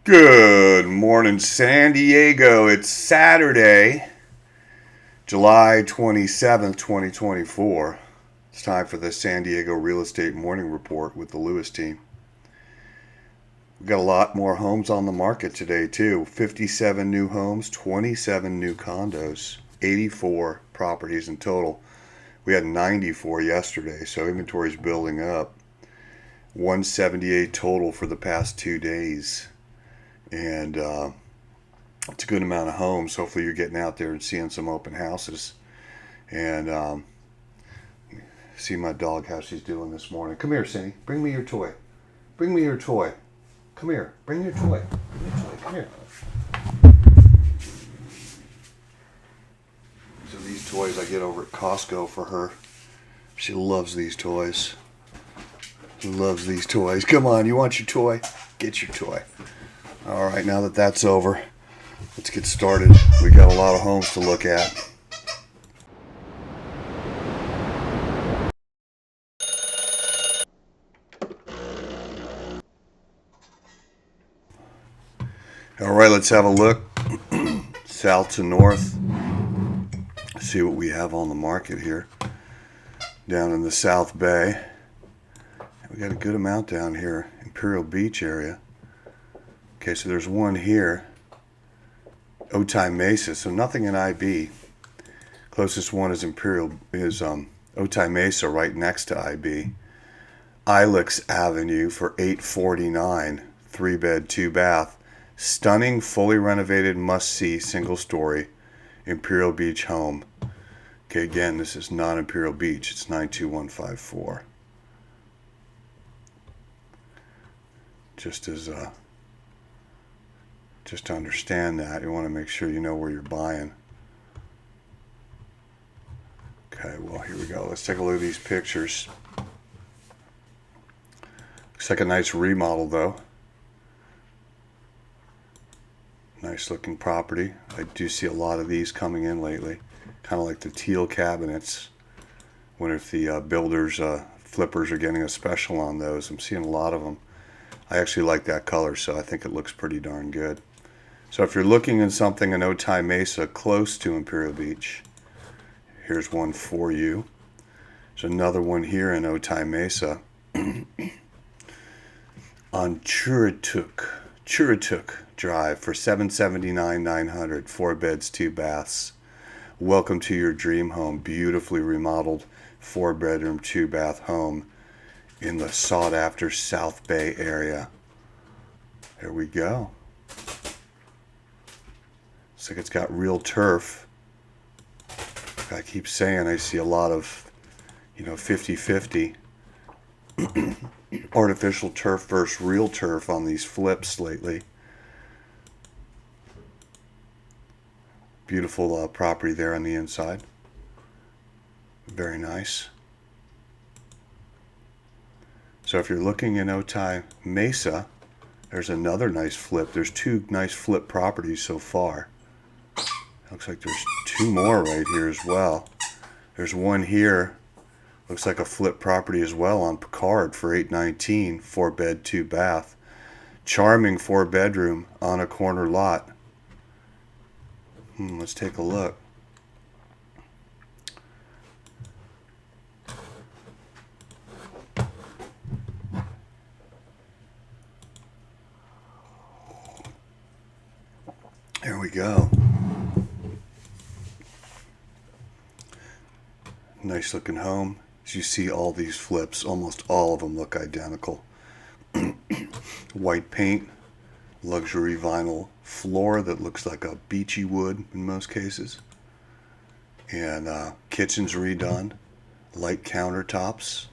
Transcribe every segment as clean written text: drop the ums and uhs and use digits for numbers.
Good morning, San Diego. It's Saturday, July 27th, 2024. It's time for the San Diego Real Estate Morning Report with the Lewis team. We've got a lot more homes on the market today, too. 57 new homes, 27 new condos, 84 properties in total. We had 94 yesterday, so inventory's building up. 178 total for the past 2 days. And it's a good amount of homes. Hopefully you're getting out there and seeing some open houses. And see my dog, how she's doing this morning. Come here, Cindy. Bring me your toy. Bring me your toy. Come here. Bring your toy. Bring your toy. Come here. So these toys I get over at Costco for her. She loves these toys. She loves these toys. Come on, you want your toy? Get your toy. All right, now that that's over, let's get started. We got a lot of homes to look at. All right, let's have a look south to north. See what we have on the market here. Down in the South Bay. We got a good amount down here, Imperial Beach area. Okay, so there's one here, Otay Mesa, so nothing in IB. Closest one is Otay Mesa, right next to IB. Ilex Avenue for $849, 3-bed, 2-bath. Stunning, fully renovated, must-see, single-story Imperial Beach home. Okay, again, this is not Imperial Beach, it's 92154. Just to understand that, you want to make sure you know where you're buying. Okay, well, here we go. Let's take a look at these pictures. Looks like a nice remodel, though. Nice looking property. I do see a lot of these coming in lately. Kind of like the teal cabinets. Wonder if the builders, flippers are getting a special on those. I'm seeing a lot of them. I actually like that color, so I think it looks pretty darn good. So if you're looking at something in Otay Mesa close to Imperial Beach, here's one for you. There's another one here in Otay Mesa on Churatuk Drive for $779,900, 4 beds, 2 baths. Welcome to your dream home. Beautifully remodeled 4-bedroom, 2-bath home in the sought-after South Bay area. There we go. Looks like it's got real turf. I keep saying I see a lot of, 50-50. Artificial turf versus real turf on these flips lately. Beautiful property there on the inside. Very nice. So if you're looking in Otay Mesa, there's another nice flip. There's 2 nice flip properties so far. Looks like there's 2 more right here as well. There's one here. Looks like a flip property as well on Picard for $819, 4-bed, 2-bath. Charming 4-bedroom on a corner lot. Let's take a look. There we go. Nice looking home. As you see all these flips, almost all of them look identical. White paint, luxury vinyl floor that looks like a beachy wood in most cases. And kitchen's redone, light countertops,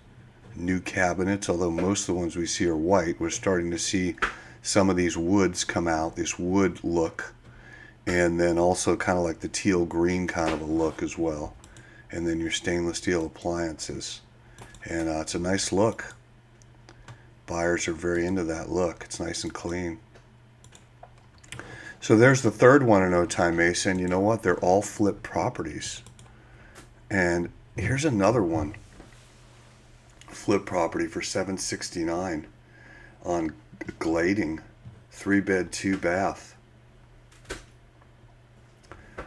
new cabinets, although most of the ones we see are white. We're starting to see some of these woods come out, this wood look. And then also kind of like the teal green kind of a look as well. And then your stainless steel appliances. And it's a nice look. Buyers are very into that look. It's nice and clean. So there's the third one in Otay Mesa, and you know what? They're all flip properties. And here's another one. Flip property for $769 on Glading 3-bed, 2-bath.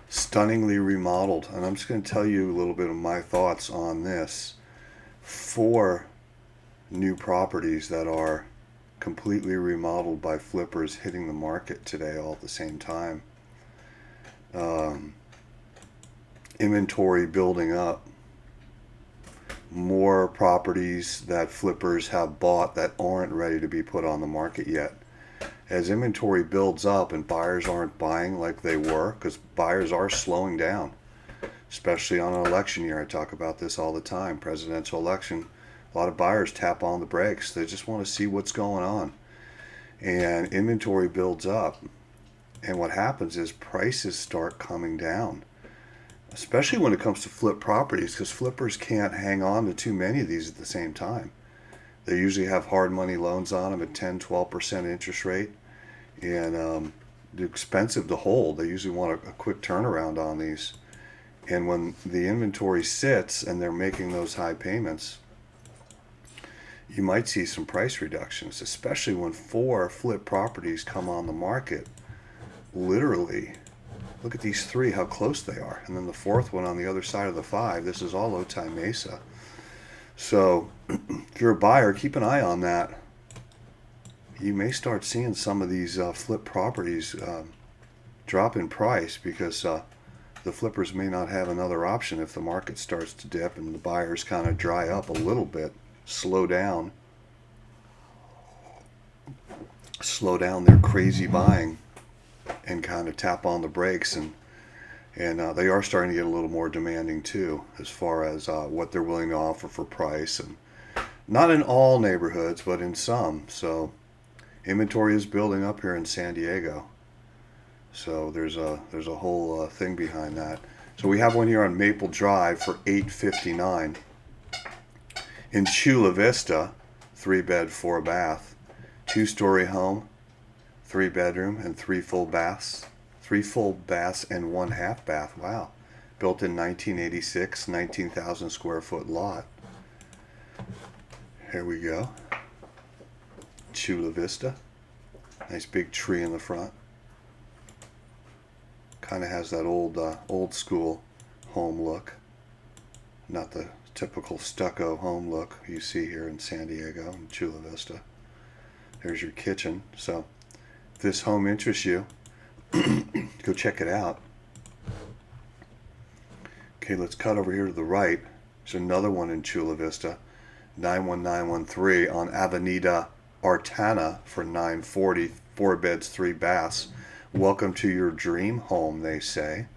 Stunningly remodeled. And I'm just going to tell you a little bit of my thoughts on this. 4 new properties that are completely remodeled by flippers hitting the market today all at the same time. Inventory building up. More properties that flippers have bought that aren't ready to be put on the market yet. As inventory builds up and buyers aren't buying like they were, because buyers are slowing down, especially on an election year. I talk about this all the time. Presidential election, a lot of buyers tap on the brakes. They just want to see what's going on. And inventory builds up. And what happens is prices start coming down, especially when it comes to flip properties, because flippers can't hang on to too many of these at the same time. They usually have hard money loans on them at 10-12% interest rate, and they're expensive to hold. They usually want a quick turnaround on these. And when the inventory sits and they're making those high payments, you might see some price reductions, especially when 4 flip properties come on the market. Literally, look at these 3, how close they are. And then the 4th one on the other side of the 5. This is all Otay Mesa. So if you're a buyer, keep an eye on that. You may start seeing some of these flip properties drop in price, because the flippers may not have another option if the market starts to dip and the buyers kind of dry up a little bit, slow down their crazy buying, and kind of tap on the brakes, and they are starting to get a little more demanding too, as far as what they're willing to offer for price, and not in all neighborhoods, but in some. So inventory is building up here in San Diego. So there's a whole thing behind that. So we have one here on Maple Drive for $859 in Chula Vista, 3-bed, 4-bath, 2-story home, 3-bedroom and 3 full baths. 3 full baths and 1 half bath. Wow. Built in 1986, 19,000 square foot lot. Here we go. Chula Vista. Nice big tree in the front. Kind of has that old school home look. Not the typical stucco home look you see here in San Diego and Chula Vista. There's your kitchen. So if this home interests you, go check it out. Okay, let's cut over here to the right. There's another one in Chula Vista, 91913 on Avenida Artana for $940, 4 beds, 3 baths. Welcome to your dream home, they say.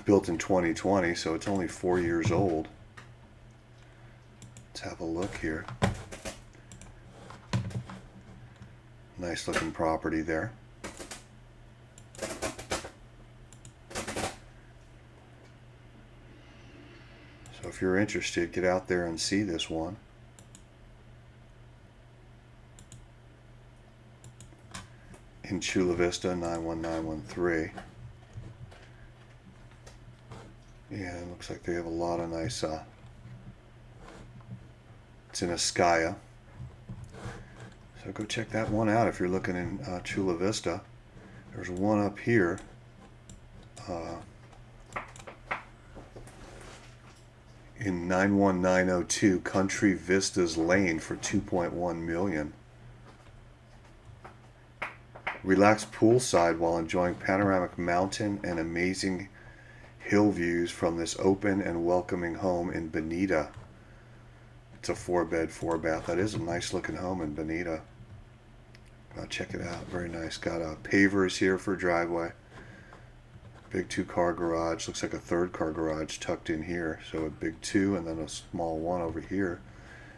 Built in 2020, so it's only 4 years old. Let's have a look here. Nice looking property there. So if you're interested, get out there and see this one. In Chula Vista, 91913. Yeah, it looks like they have a lot of nice, it's in Ascaya. So go check that one out if you're looking in Chula Vista. There's one up here. In 91902 Country Vistas Lane for $2.1 million. Relax poolside while enjoying panoramic mountain and amazing hill views from this open and welcoming home in Bonita. It's a 4-bed, 4-bath. That is a nice looking home in Bonita. Check it out. Very nice. Got pavers here for driveway. Big 2-car garage. Looks like a 3rd-car garage tucked in here. So a big 2 and then a small 1 over here.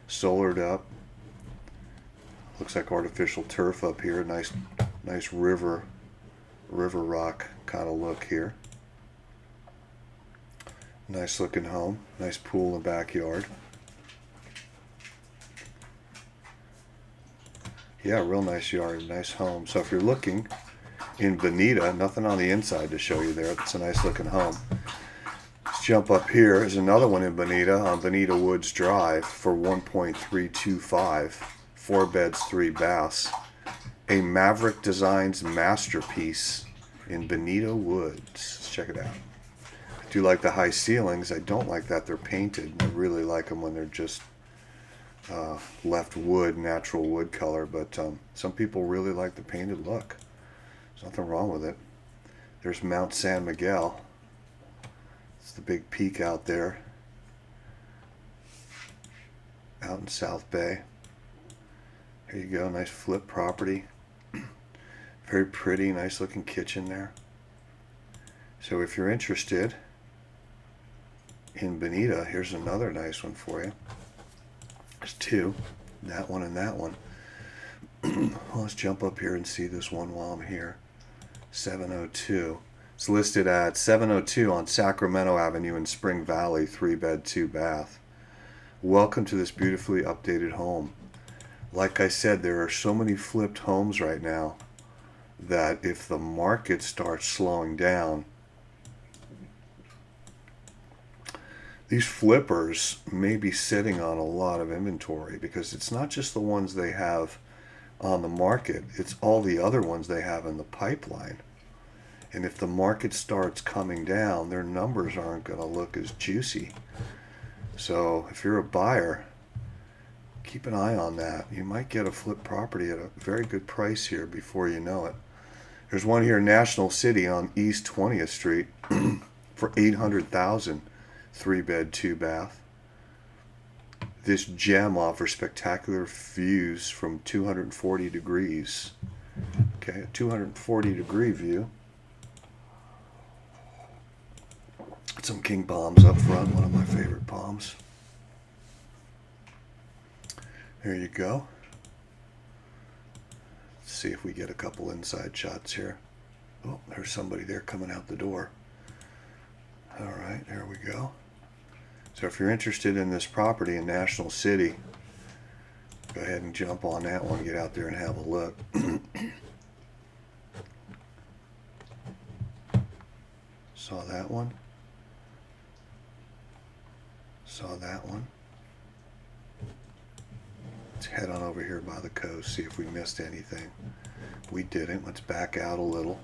Solared up. Looks like artificial turf up here. Nice river rock kind of look here. Nice looking home. Nice pool in the backyard. Yeah, real nice yard, nice home. So if you're looking in Bonita, nothing on the inside to show you there. It's a nice looking home. Let's jump up here. There's another one in Bonita on Bonita Woods Drive for $1.325. 4 beds, 3 baths. a Maverick Designs masterpiece in Bonito Woods. Let's check it out. I do like the high ceilings. I don't like that they're painted. I really like them when they're just left wood, natural wood color, but some people really like the painted look. There's nothing wrong with it. There's Mount San Miguel. It's the big peak out there, out in South Bay. Here you go, nice flip property. Very pretty, nice looking kitchen there. So if you're interested in Bonita, here's another nice one for you. There's two, that one and that one. Well, let's jump up here and see this one while I'm here. 702. It's listed at 702 on Sacramento Avenue in Spring Valley, 3-bed, 2-bath. Welcome to this beautifully updated home. Like I said, there are so many flipped homes right now that if the market starts slowing down, these flippers may be sitting on a lot of inventory, because it's not just the ones they have on the market, it's all the other ones they have in the pipeline. And if the market starts coming down, their numbers aren't going to look as juicy. So if you're a buyer, keep an eye on that. You might get a flip property at a very good price here before you know it. There's one here in National City on East 20th Street for $800,000, 3-bed, 2-bath. This gem offers spectacular views from 240 degrees. Okay, a 240-degree view. Some king palms up front, one of my favorite palms. There you go. Let's see if we get a couple inside shots here. Oh, there's somebody there coming out the door. All right, there we go. So if you're interested in this property in National City, go ahead and jump on that one, get out there and have a look. Saw that one. Saw that one. Let's head on over here by the coast, see if we missed anything. We didn't. Let's back out a little.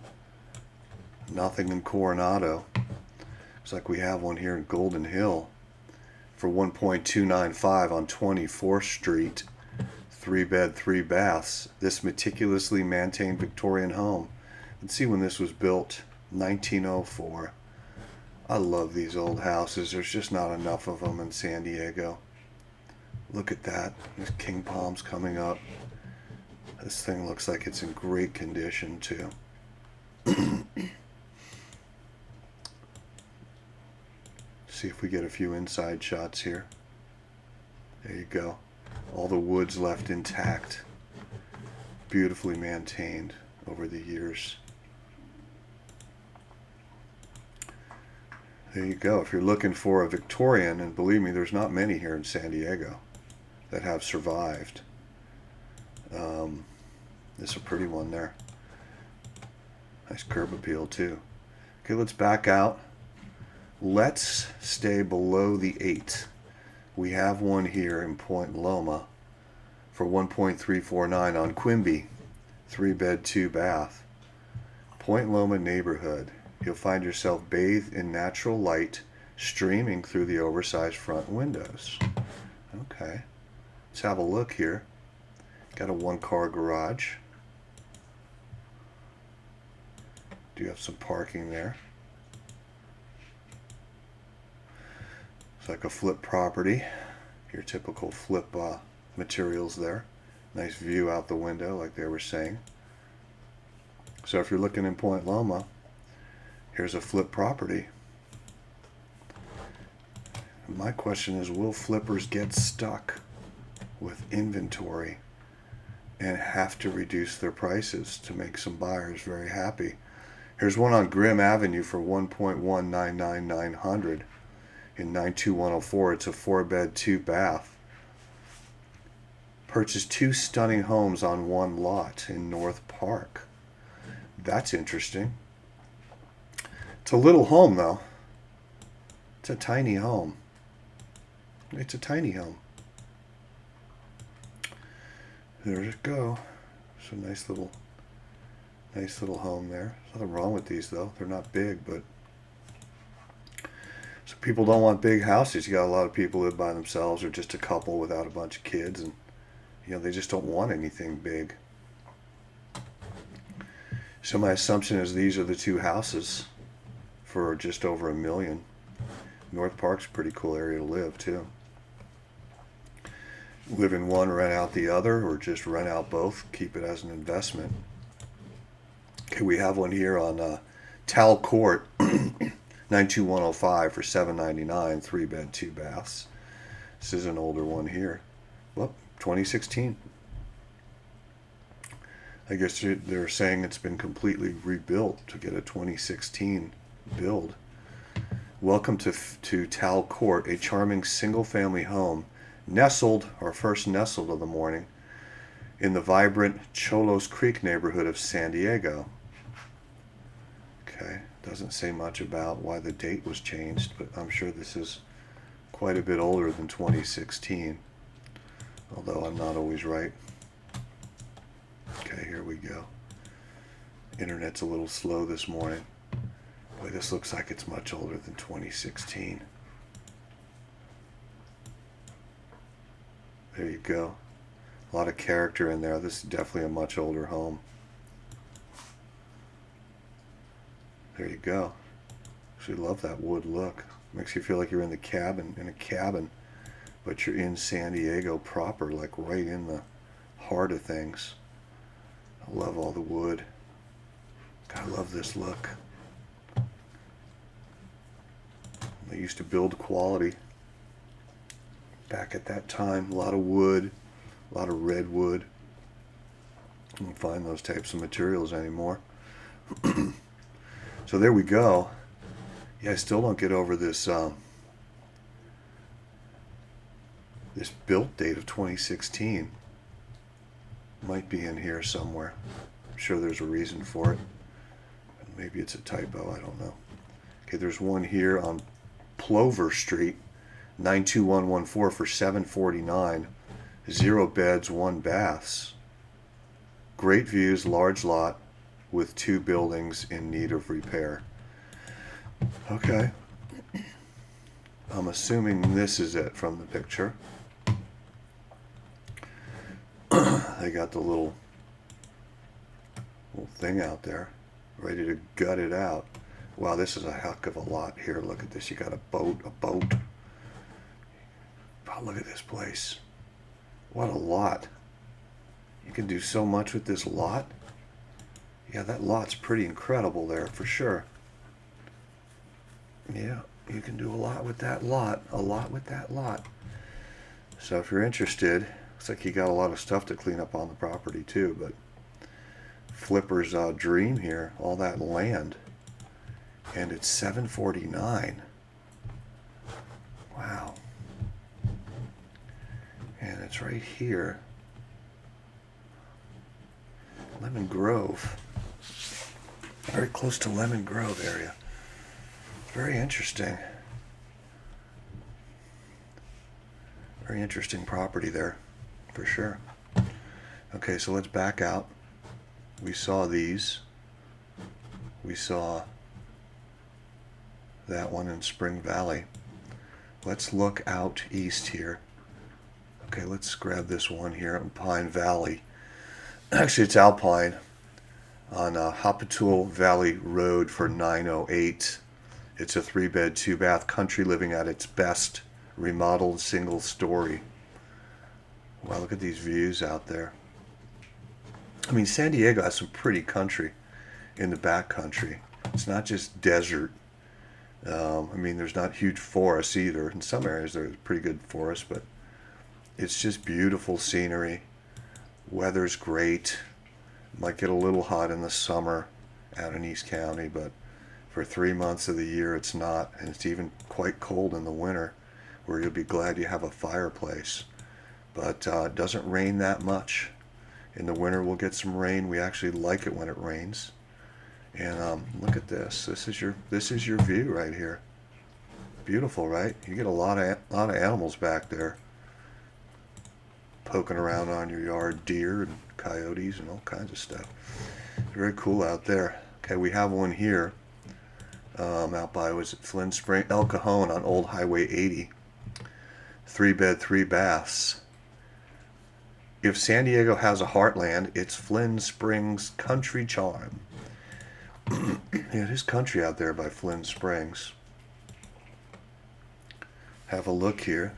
Nothing in Coronado. Looks like we have one here in Golden Hill for $1.295 on 24th Street. 3-bed, 3 baths. This meticulously maintained Victorian home. Let's see when this was built. 1904. I love these old houses. There's just not enough of them in San Diego. Look at that. There's king palms coming up. This thing looks like it's in great condition too. See if we get a few inside shots here. There you go. All the wood's left intact. Beautifully maintained over the years. There you go. If you're looking for a Victorian, and believe me, there's not many here in San Diego that have survived. This is a pretty one there. Nice curb appeal too. Okay, let's back out. Let's stay below the 8. We have one here in Point Loma for $1.349 on Quimby. 3-bed, 2-bath. Point Loma neighborhood. You'll find yourself bathed in natural light streaming through the oversized front windows. Okay, let's have a look here. Got a 1-car garage. Do have some parking there. It's like a flip property. Your typical flip materials there. Nice view out the window like they were saying. So if you're looking in Point Loma, here's a flip property. My question is, will flippers get stuck with inventory and have to reduce their prices to make some buyers very happy? Here's one on Grimm Avenue for $1.199900 in 92104. It's a 4-bed, 2-bath. Purchased 2 stunning homes on one lot in North Park. That's interesting. It's a little home though. It's a tiny home. It's a tiny home. There it go. So nice little home there. There's nothing wrong with these though. They're not big, but so people don't want big houses. You got a lot of people who live by themselves or just a couple without a bunch of kids, and they just don't want anything big. So my assumption is these are the two houses for just over $1 million. North Park's a pretty cool area to live too. Live in one, rent out the other, or just rent out both. Keep it as an investment. Okay, we have one here on Tal Court, 92105 for $799, 3-bed, 2 baths. This is an older one here. Well, 2016. I guess they're saying it's been completely rebuilt to get a 2016 build. Welcome to Tal Court, a charming single-family home nestled, our first nestled of the morning, in the vibrant Cholos Creek neighborhood of San Diego. Okay, doesn't say much about why the date was changed, but I'm sure this is quite a bit older than 2016, although I'm not always right. Okay, here we go. Internet's a little slow this morning. Boy, this looks like it's much older than 2016. There you go. A lot of character in there. This is definitely a much older home. There you go. Actually love that wood look. Makes you feel like you're in a cabin, but you're in San Diego proper, like right in the heart of things. I love all the wood. I love this look. They used to build quality back at that time. A lot of wood, a lot of redwood. You don't find those types of materials anymore. So there we go. Yeah, I still don't get over this this built date of 2016. Might be in here somewhere. I'm sure there's a reason for it. Maybe it's a typo, I don't know. Okay, there's one here on Plover Street, 92114 for $749. 0 beds, 1 baths. Great views, large lot with 2 buildings in need of repair. Okay. I'm assuming this is it from the picture. They got the little thing out there, ready to gut it out. Wow, this is a heck of a lot here. Look at this. You got a boat. Oh, look at this place. What a lot. You can do so much with this lot. Yeah, that lot's pretty incredible there for sure. Yeah, you can do a lot with that lot. So if you're interested, looks like you got a lot of stuff to clean up on the property too, but flipper's dream here, all that land. And it's $749. Wow. And it's right here. Lemon Grove. Very close to Lemon Grove area. Very interesting. Very interesting property there, for sure. Okay, so let's back out. We saw these. We saw that one in Spring Valley. Let's look out east here. Okay, let's grab this one here in Pine Valley. Actually, it's Alpine on Hapatul Valley Road for $908. It's a 3-bed, 2-bath country living at its best, remodeled single story. Wow, look at these views out there. I mean, San Diego has some pretty country in the back country. It's not just desert. I mean, there's not huge forests either. In some areas, there's pretty good forests, but it's just beautiful scenery. Weather's great. Might get a little hot in the summer out in East County, but for 3 months of the year, it's not. And it's even quite cold in the winter, where you'll be glad you have a fireplace. But it doesn't rain that much. In the winter, we'll get some rain. We actually like it when it rains. And look at this. This is your view right here. Beautiful, right? You get a lot of animals back there. poking around on your yard, deer and coyotes and all kinds of stuff. Very cool out there. Okay, we have one here out by, was it Flynn Spring? El Cajon on Old Highway 80. 3-bed, 3 baths. If San Diego has a heartland, it's Flynn Springs Country Charm. Yeah, it is country out there by Flynn Springs. Have a look here.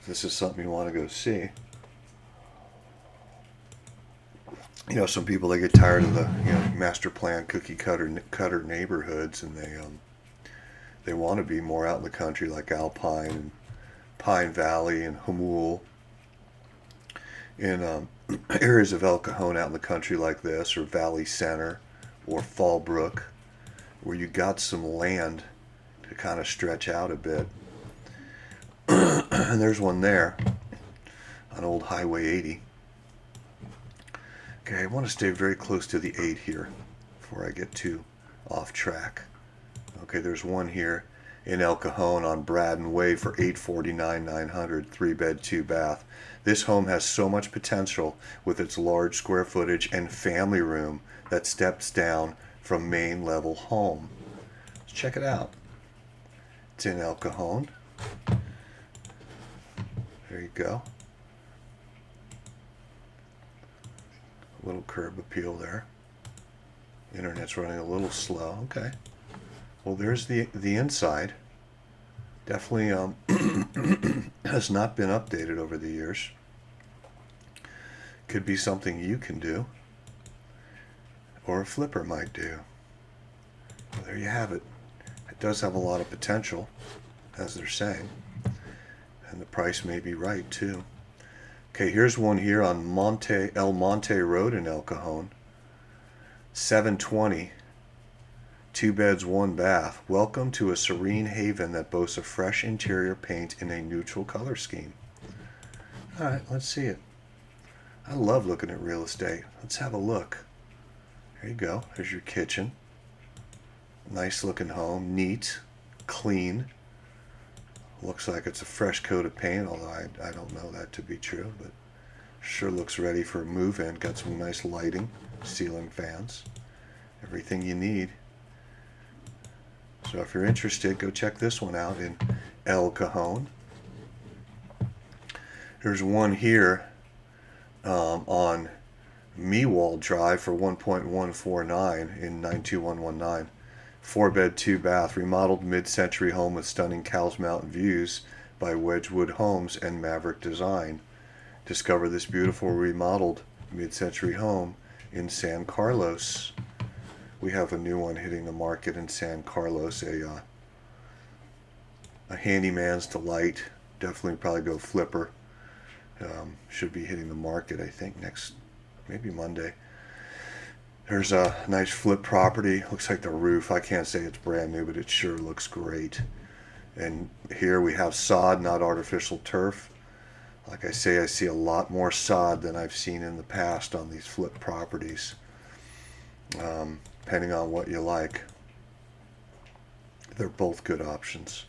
This is something you want to go see. You know, some people, they get tired of the master plan cookie cutter neighborhoods, and they want to be more out in the country, like Alpine and Pine Valley and Hamul, in areas of El Cajon out in the country like this, or Valley Center, or Fallbrook, where you got some land to kind of stretch out a bit. And there's one there on Old Highway 80. Okay, I want to stay very close to the 8 here before I get too off track. Okay, there's one here in El Cajon on Braden Way for $849,900, 3-bed, 2 bath. This home has so much potential with its large square footage and family room that steps down from main level home. Let's check it out. It's in El Cajon. There you go. A little curb appeal there. Internet's running a little slow. Okay. Well, there's the inside. Definitely has not been updated over the years. Could be something you can do, or a flipper might do. Well, there you have it. It does have a lot of potential, as they're saying, and the price may be right too. Okay, here's one here on El Monte Road in El Cajon. 720, 2 beds, 1 bath. Welcome to a serene haven that boasts a fresh interior paint in a neutral color scheme. All right, let's see it. I love looking at real estate. Let's have a look. There you go. There's your kitchen. Nice looking home. Neat. Clean. Looks like it's a fresh coat of paint, although I don't know that to be true, but sure looks ready for a move-in. Got some nice lighting, ceiling fans, everything you need. So if you're interested, go check this one out in El Cajon. There's one here on Mewald Drive for $1.149 in 92119. 4-bed, 2 bath, remodeled mid-century home with stunning Cowles Mountain views by Wedgwood Homes and Maverick Design. Discover this beautiful remodeled mid-century home in San Carlos. We have a new one hitting the market in San Carlos, a handyman's delight. Definitely probably go flipper. Should be hitting the market, I think, next, maybe Monday. There's a nice flip property. Looks like the roof, I can't say it's brand new, but it sure looks great. And here we have sod, not artificial turf. Like I say, I see a lot more sod than I've seen in the past on these flip properties, depending on what you like. They're both good options.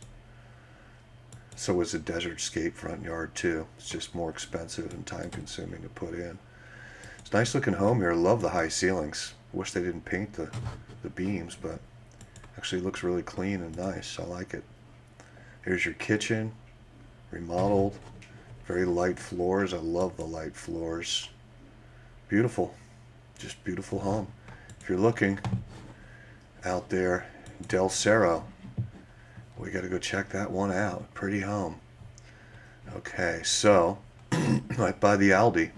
So is a desert scape front yard too. It's just more expensive and time consuming to put in. It's a nice looking home here. Love the high ceilings. Wish they didn't paint the beams, but actually looks really clean and nice. I like it. Here's your kitchen, remodeled. Very light floors. I love the light floors. Beautiful. Just beautiful home. If you're looking out there, Del Cerro, we got to go check that one out. Pretty home. Okay, so right by the Aldi.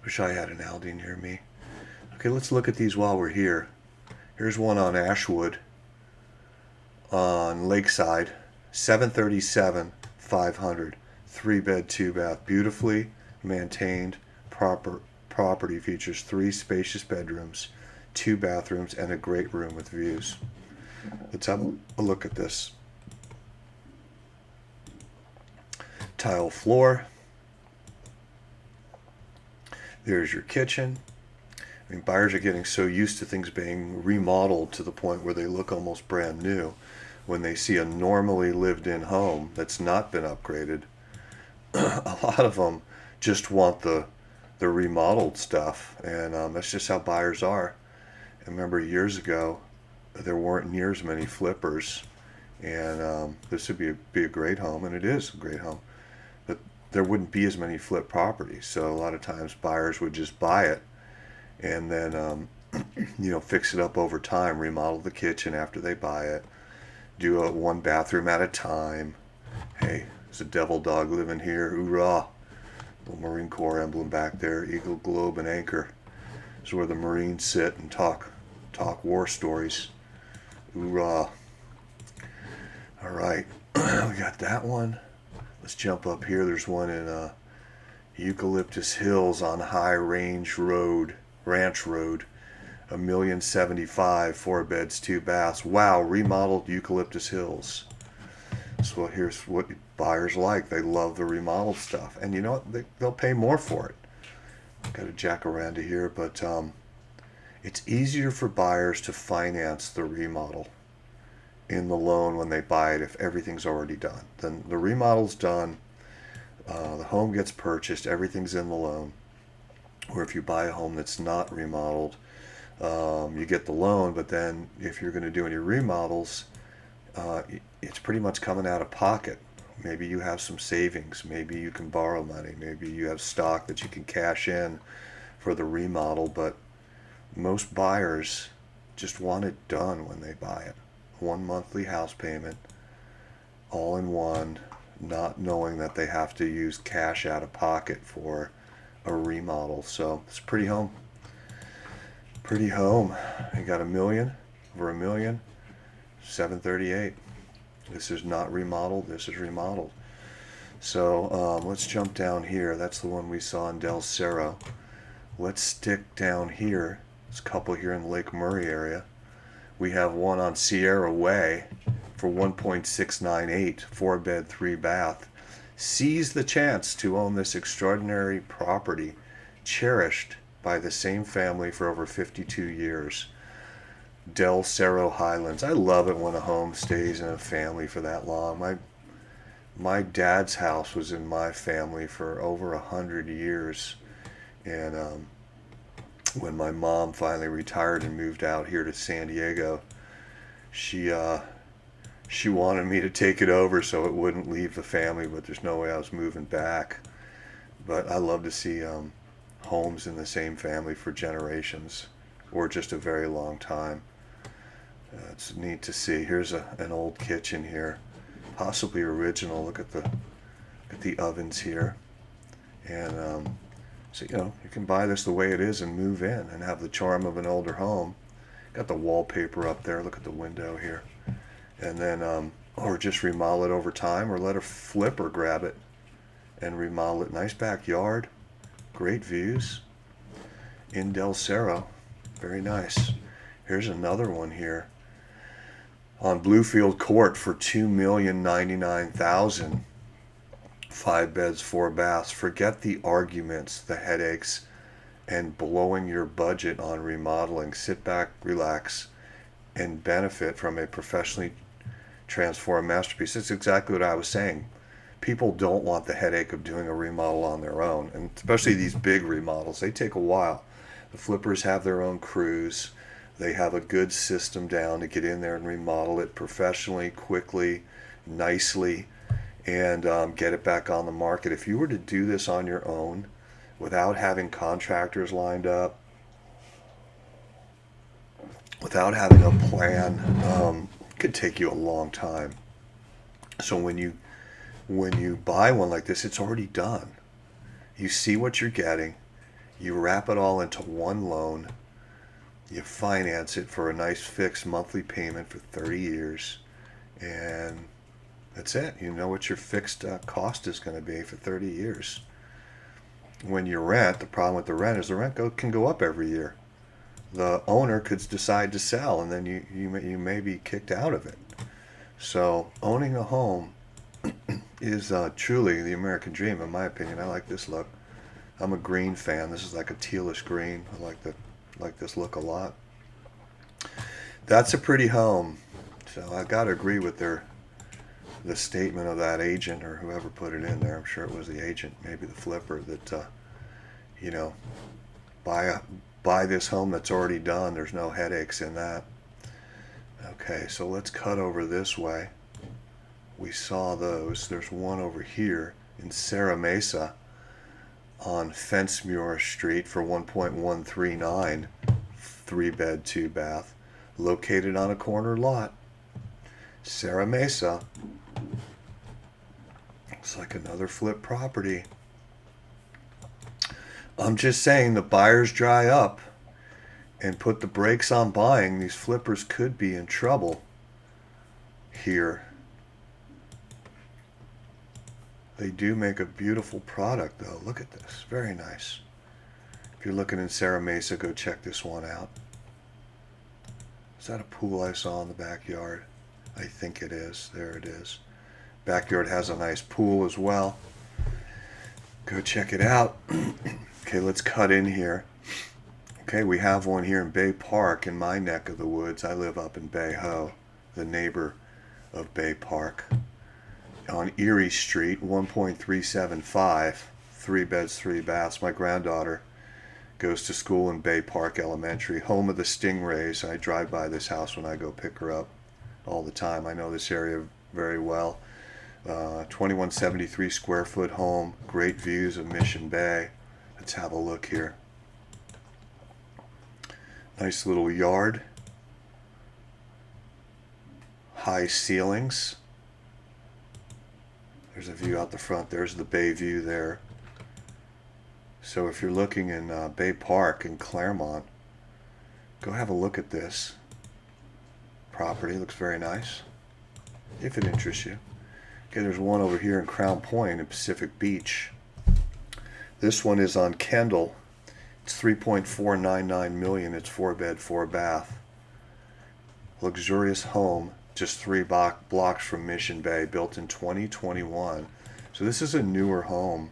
Wish I had an Aldi near me. Okay, let's look at these while we're here. Here's one on Ashwood on Lakeside. 737 500, 3-bed, 2 bath. Beautifully maintained property. Features 3 spacious bedrooms, 2 bathrooms, and a great room with views. Let's have a look at this. Tile floor. There's your kitchen. I mean, buyers are getting so used to things being remodeled to the point where they look almost brand new. When they see a normally lived-in home that's not been upgraded, a lot of them just want the remodeled stuff, and that's just how buyers are. I remember years ago, there weren't near as many flippers, and this would be a great home, and it is a great home, but there wouldn't be as many flip properties. So a lot of times buyers would just buy it and then fix it up over time, remodel the kitchen after they buy it, do a one bathroom at a time. Hey, there's a devil dog living here, hoorah! Little Marine Corps emblem back there, eagle, globe, and anchor. This is where the Marines sit and talk war stories. Hoorah! All right, we got that one. Let's jump up here. There's one in Eucalyptus Hills on High Range Road, Ranch Road. $1,075,000, 4 beds, 2 baths. Wow, remodeled Eucalyptus Hills. So here's what buyers like. They love the remodeled stuff, and you know what? They'll pay more for it. Got a jacaranda here, but it's easier for buyers to finance the remodel in the loan when they buy it if everything's already done. Then the remodel's done, the home gets purchased, everything's in the loan. Or if you buy a home that's not remodeled, you get the loan, but then if you're going to do any remodels, it's pretty much coming out of pocket. Maybe you have some savings, maybe you can borrow money, maybe you have stock that you can cash in for the remodel, but most buyers just want it done when they buy it. One monthly house payment, all in one, not knowing that they have to use cash out of pocket for a remodel. So it's a pretty home. Pretty home. You got over $1 million, 738. This is not remodeled. This is remodeled. So let's jump down here. That's the one we saw in Del Cerro. Let's stick down here. There's a couple here in the Lake Murray area. We have one on Sierra Way for 1.698, 4 bed, 3 bath. Seize the chance to own this extraordinary property, cherished by the same family for over 52 years. Del Cerro Highlands. I love it when a home stays in a family for that long. My dad's house was in my family for over 100 years, and when my mom finally retired and moved out here to San Diego, she wanted me to take it over so it wouldn't leave the family, but there's no way I was moving back. But I love to see homes in the same family for generations or just a very long time. It's neat to see. Here's an old kitchen here, possibly original. Look at the ovens here, and so you can buy this the way it is and move in and have the charm of an older home. Got the wallpaper up there. Look at the window here, and then or just remodel it over time, or let a flipper grab it and remodel it. Nice backyard, great views in Del Cerro. Very nice. Here's another one here on Bluefield Court for $2,099,000. 5 beds, 4 baths. Forget the arguments, the headaches, and blowing your budget on remodeling. Sit back, relax, and benefit from a professionally transformed masterpiece. That's exactly what I was saying. People don't want the headache of doing a remodel on their own, and especially these big remodels. They take a while. The flippers have their own crews. They have a good system down to get in there and remodel it professionally, quickly, nicely, and get it back on the market. If you were to do this on your own without having contractors lined up, without having a plan, it could take you a long time. So when you buy one like this, it's already done. You see what you're getting. You wrap it all into one loan. You finance it for a nice fixed monthly payment for 30 years, and that's it. You know what your fixed cost is going to be for 30 years. When you rent, the problem with the rent is the rent can go up every year. The owner could decide to sell, and then you may be kicked out of it. So owning a home is truly the American dream, in my opinion. I like this look. I'm a green fan. This is like a tealish green. I like this look a lot. That's a pretty home. So I gotta agree with their the statement of that agent or whoever put it in there. I'm sure it was the agent, maybe the flipper, that you know, buy this home that's already done. There's no headaches in that. Okay, so let's cut over this way. We saw those. There's one over here in Serra Mesa on Fencemuir Street for 1.139, 3-bed, 2-bath, located on a corner lot. Serra Mesa. Looks like another flip property. I'm just saying, the buyers dry up and put the brakes on buying, these flippers could be in trouble here. They do make a beautiful product, though. Look at this. Very nice. If you're looking in Serra Mesa, go check this one out. Is that a pool I saw in the backyard? I think it is. There it is. Backyard has a nice pool as well. Go check it out. Okay, let's cut in here. Okay, we have one here in Bay Park in my neck of the woods. I live up in Bay Ho, the neighbor of Bay Park. On Erie Street, 1.375, 3 beds, 3 baths. My granddaughter goes to school in Bay Park Elementary, home of the Stingrays. I drive by this house when I go pick her up all the time. I know this area very well. 2173 square foot home, great views of Mission Bay. Let's have a look here. Nice little yard, high ceilings. There's a view out the front. There's the bay view there. So if you're looking in Bay Park in Claremont, go have a look at this property. Looks very nice, if it interests you. Okay, there's one over here in Crown Point in Pacific Beach. This one is on Kendall. It's 3.499 million. It's 4-bed, 4-bath. Luxurious home, just 3 blocks from Mission Bay, built in 2021. So this is a newer home,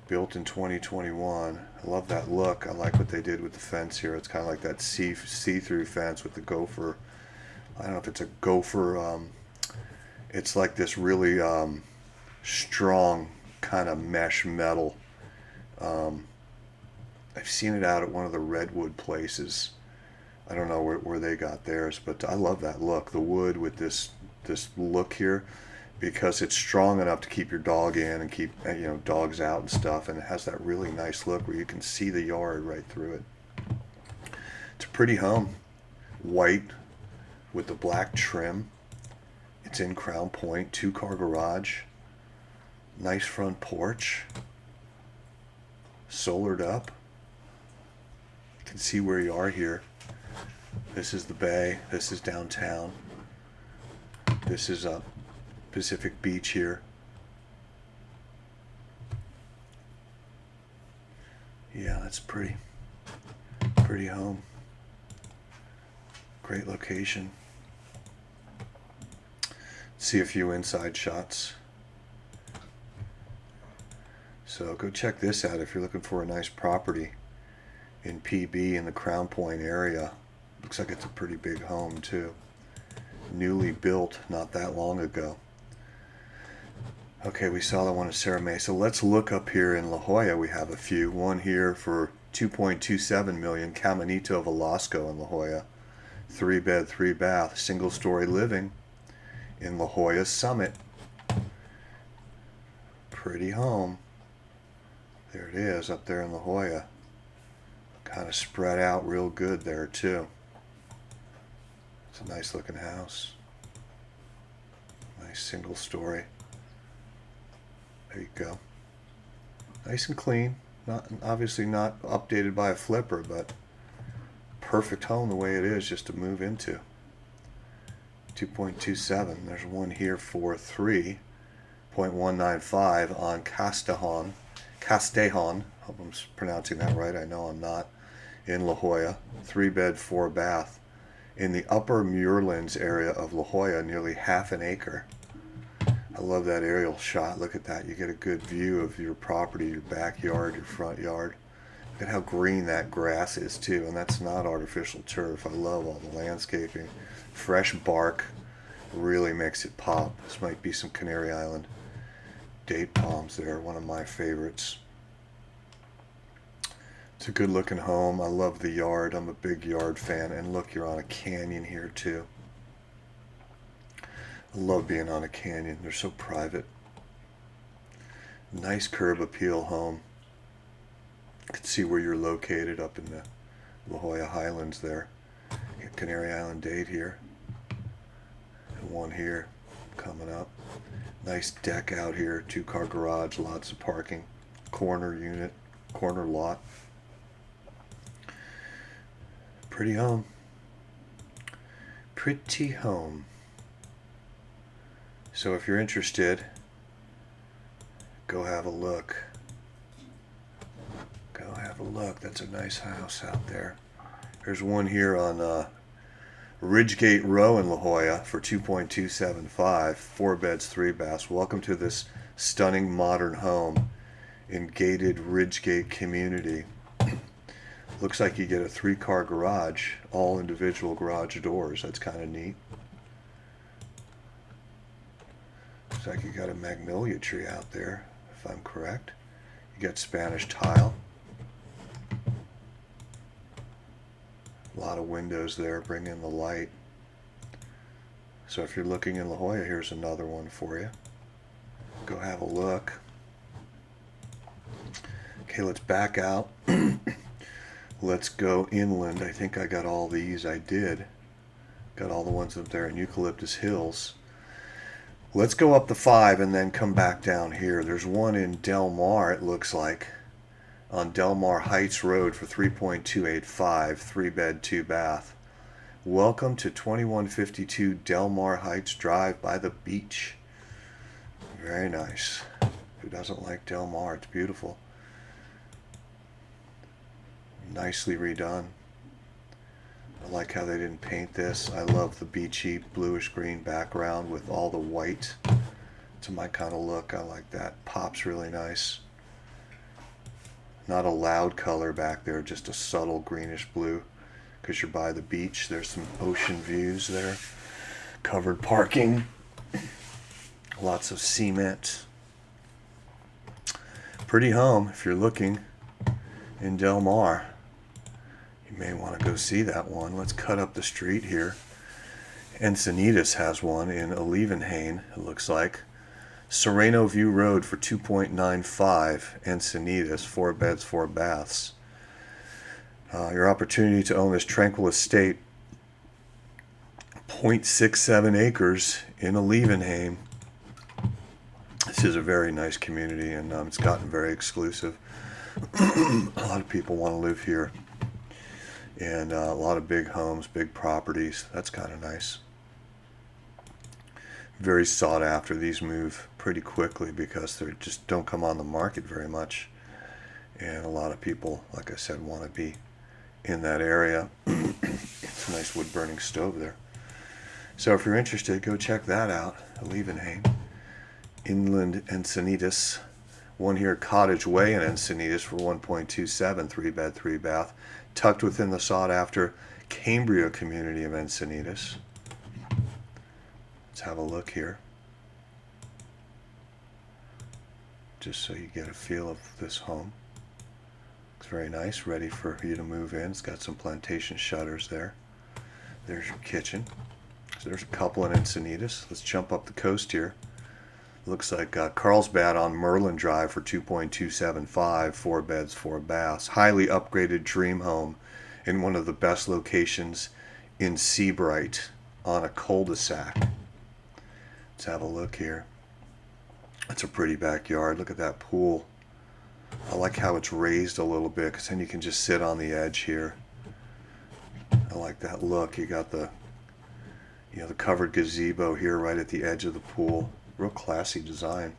built in 2021. I love that look. I like what they did with the fence here. It's kind of like that see-through fence with the gopher. I don't know if it's a gopher. It's like this really strong kind of mesh metal. I've seen it out at one of the redwood places. I don't know where they got theirs, but I love that look. The wood with this look here, because it's strong enough to keep your dog in and keep dogs out and stuff, and it has that really nice look where you can see the yard right through it. It's a pretty home, white with the black trim. It's in Crown Point, 2-car garage, nice front porch, solared up. You can see where you are here. This is the bay. This is downtown. This is Pacific Beach here. Yeah, that's pretty home. Great location. See a few inside shots. So go check this out if you're looking for a nice property in PB in the Crown Point area. Looks like it's a pretty big home too. Newly built not that long ago. Okay, we saw the one in Serra Mesa. Let's look up here in La Jolla. We have a few. One here for 2.27 million, Caminito Velasco in La Jolla. 3-bed, 3-bath, single-story living in La Jolla Summit. Pretty home. There it is up there in La Jolla. Kind of spread out real good there too. It's a nice looking house. Nice single story. There you go. Nice and clean. Obviously not updated by a flipper, but perfect home the way it is just to move into. 2.27. There's one here for 3.195 on Castejon. Hope I'm pronouncing that right. I know I'm not. In La Jolla. 3-bed, 4-bath. In the upper Muirlands area of La Jolla, nearly half an acre. I love that aerial shot. Look at that. You get a good view of your property, your backyard, your front yard. Look at how green that grass is too, and that's not artificial turf. I love all the landscaping. Fresh bark. really makes it pop. This might be some Canary Island date palms there, one of my favorites. It's a good looking home. I love the yard. I'm a big yard fan. And look, you're on a canyon here too. I love being on a canyon. They're so private. Nice curb appeal home. You can see where you're located up in the La Jolla Highlands there. Canary Island date here. And one here coming up. Nice deck out here. 2-car garage. Lots of parking. Corner unit. Corner lot. Pretty home. Pretty home. So if you're interested, go have a look. Go have a look. That's a nice house out there. There's one here on Ridgegate Row in La Jolla for $2.275. 4 beds, 3 baths. Welcome to this stunning modern home in gated Ridgegate community. Looks like you get a 3-car garage, all individual garage doors. That's kind of neat. Looks like you got a magnolia tree out there, if I'm correct. You got Spanish tile. A lot of windows there, bring in the light. So if you're looking in La Jolla, here's another one for you. Go have a look. Okay, let's back out. Let's go inland. I think I got all these. I did. Got all the ones up there in Eucalyptus Hills. Let's go up the 5 and then come back down here. There's one in Del Mar, it looks like, on Del Mar Heights Road for $3.285, 3 bed, 2 bath. Welcome to 2152 Del Mar Heights Drive by the beach. Very nice. Who doesn't like Del Mar? It's beautiful. Nicely redone. I like how they didn't paint this. I love the beachy bluish green background with all the white. It's my kind of look. I like that. Pops really nice. Not a loud color back there, just a subtle greenish blue because you're by the beach. There's some ocean views there. Covered parking. Lots of cement. Pretty home if you're looking in Del Mar. You may want to go see that one. Let's cut up the street here. Encinitas has one in Olevenhain, it looks like. Sereno View Road for $2.95. Encinitas, 4 beds, 4 baths. Your opportunity to own this tranquil estate, 0.67 acres in Olevenhain. This is a very nice community, and it's gotten very exclusive. A lot of people want to live here. And a lot of big homes, big properties. That's kind of nice. Very sought after. These move pretty quickly because they just don't come on the market very much. And a lot of people, like I said, want to be in that area. It's a nice wood burning stove there. So if you're interested, go check that out. Olevenhain. Inland Encinitas. One here, Cottage Way in Encinitas for $1.27, 3 bed, 3 bath. Tucked within the sought-after Cambria community of Encinitas. Let's have a look here. Just so you get a feel of this home. Looks very nice, ready for you to move in. It's got some plantation shutters there. There's your kitchen. So there's a couple in Encinitas. Let's jump up the coast here. Looks like Carlsbad on Merlin Drive for $2.275, 4 beds, 4 baths. Highly upgraded dream home in one of the best locations in Seabright on a cul-de-sac. Let's have a look here. It's a pretty backyard. Look at that pool. I like how it's raised a little bit because then you can just sit on the edge here. I like that look. You got the covered gazebo here right at the edge of the pool. Real classy design.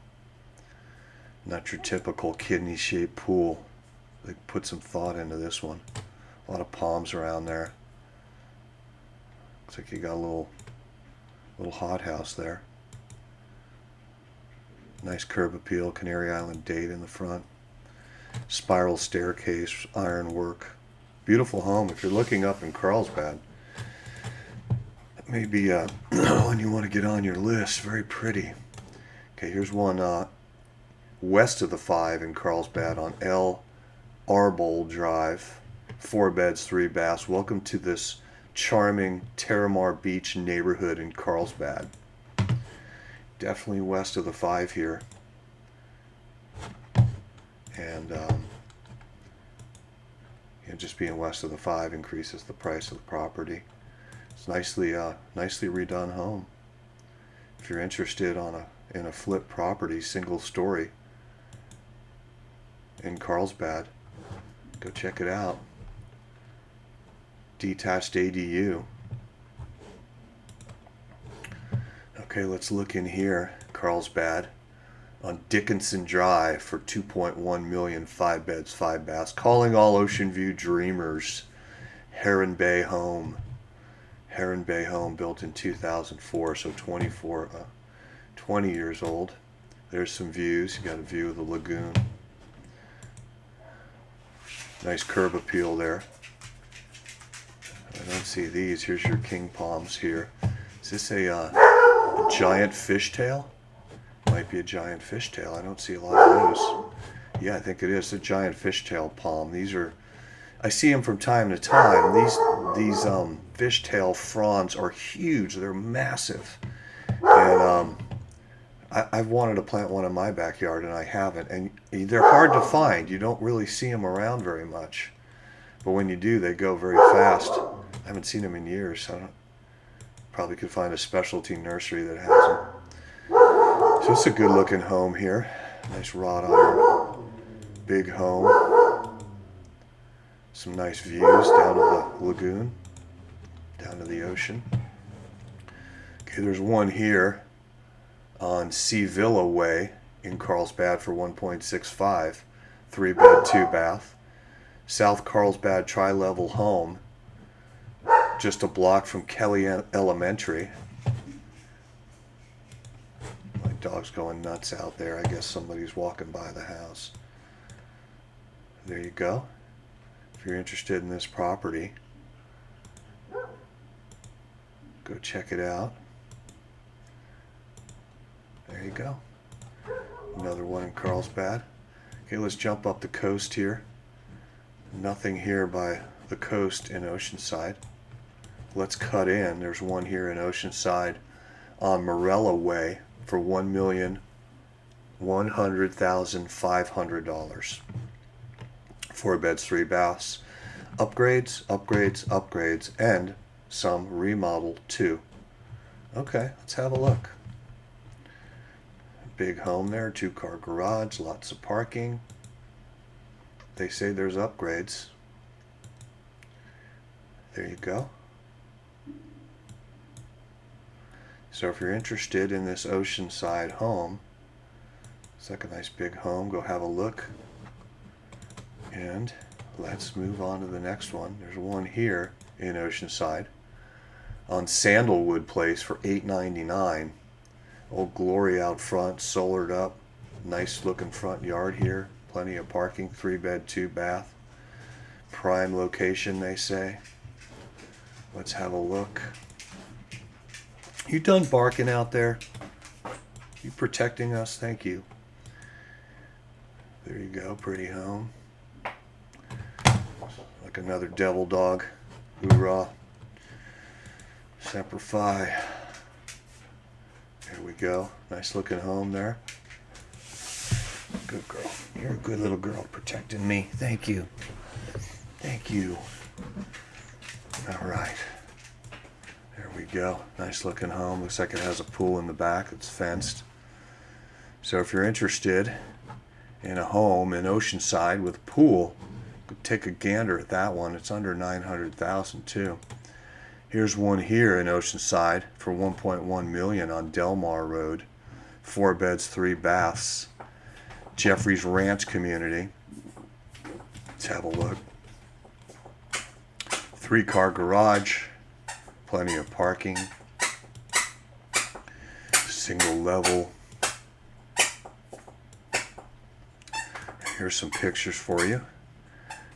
Not your typical kidney-shaped pool. They put some thought into this one. A lot of palms around there. Looks like you got a little hothouse there. Nice curb appeal, Canary Island date in the front. Spiral staircase, ironwork. Beautiful home. If you're looking up in Carlsbad, maybe one you want to get on your list. Very pretty. Okay, here's one west of the 5 in Carlsbad on L. Arbol Drive. 4 beds, 3 baths. Welcome to this charming Terramar Beach neighborhood in Carlsbad. Definitely west of the 5 here. And just being west of the 5 increases the price of the property. It's nicely redone home. If you're interested in a flip property, single story in Carlsbad, go check it out. Detached ADU. Okay, let's look in here. Carlsbad on Dickinson Drive for $2.1 million, 5 beds, 5 baths. Calling all Ocean View dreamers. Heron Bay home. Heron Bay home built in 2004, so 20 years old. There's some views. You got a view of the lagoon. Nice curb appeal there. I don't see these. Here's your king palms here. Is this a giant fishtail? Might be a giant fishtail. I don't see a lot of those. Yeah, I think it is a giant fishtail palm. These are, I see them from time to time. These fishtail fronds are huge. They're massive, and I've wanted to plant one in my backyard, and I haven't. And they're hard to find. You don't really see them around very much, but when you do, they go very fast. I haven't seen them in years. Probably could find a specialty nursery that has them. So it's a good looking home here. Nice wrought iron, big home. Some nice views down to the lagoon, down to the ocean. Okay, there's one here on Sea Villa Way in Carlsbad for $1.65, 3 bed, 2 bath. South Carlsbad tri-level home, just a block from Kelly Elementary. My dog's going nuts out there. I guess somebody's walking by the house. There you go. If you're interested in this property, go check it out. There you go. Another one in Carlsbad. Okay, let's jump up the coast here. Nothing here by the coast in Oceanside. Let's cut in. There's one here in Oceanside on Morella Way for $1,100,500. 4 beds, 3 baths. Upgrades, upgrades, upgrades, and some remodel too. Okay, let's have a look. Big home there, 2-car garage, lots of parking. They say there's upgrades. There you go. So if you're interested in this Oceanside home, it's like a nice big home, go have a look. And let's move on to the next one. There's one here in Oceanside on Sandalwood Place for $899. Old Glory out front, solared up, nice looking front yard here, plenty of parking, 3 bed, 2 bath. Prime location, they say. Let's have a look. You done barking out there? You protecting us? Thank you. There you go, pretty home. Like another devil dog. Hoorah. Semper Fi. There we go. Nice looking home there. Good girl. You're a good little girl protecting me. Thank you. Thank you. All right. There we go. Nice looking home. Looks like it has a pool in the back. It's fenced. So if you're interested in a home in Oceanside with a pool, take a gander at that one. It's under $900,000 too. Here's one here in Oceanside for $1.1 million on Delmar Road. 4 beds, 3 baths. Jeffrey's Ranch community. Let's have a look. 3-car garage. Plenty of parking. Single level. Here's some pictures for you.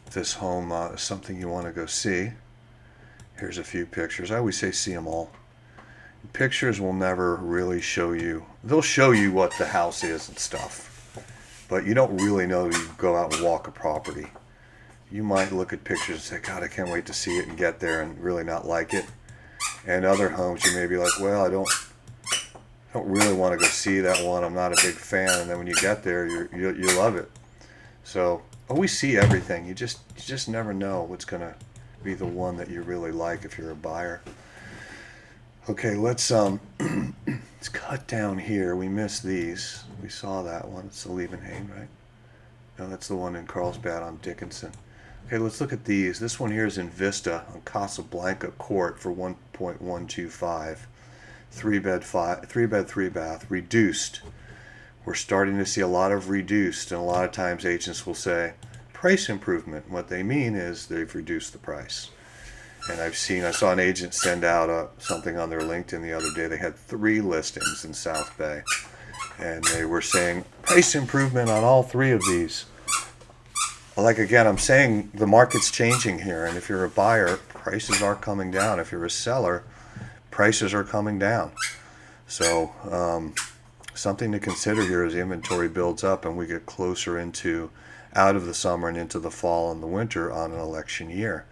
If this home is something you want to go see. Here's a few pictures. I always say see them all. Pictures will never really show you. They'll show you what the house is and stuff, but you don't really know till you go out and walk a property. You might look at pictures and say, God, I can't wait to see it and get there and really not like it. And other homes, you may be like, well, I don't really want to go see that one. I'm not a big fan. And then when you get there, you love it. So always see everything. You just never know what's going to be the one that you really like if you're a buyer. Okay, let's let's cut down here. We missed these. We saw that one. It's the Liebenhain, right? No, that's the one in Carlsbad on Dickinson. Okay, let's look at these. This one here is in Vista on Casablanca Court for 1.125. Three bed, 3 bath, reduced. We're starting to see a lot of reduced, and a lot of times agents will say price improvement. What they mean is they've reduced the price. And I saw an agent send out something on their LinkedIn the other day. They had 3 listings in South Bay, and they were saying price improvement on all 3 of these. Like, again, I'm saying the market's changing here, and if you're a buyer, prices are coming down. If you're a seller, prices are coming down. So something to consider here as the inventory builds up and we get closer out of the summer and into the fall and the winter on an election year.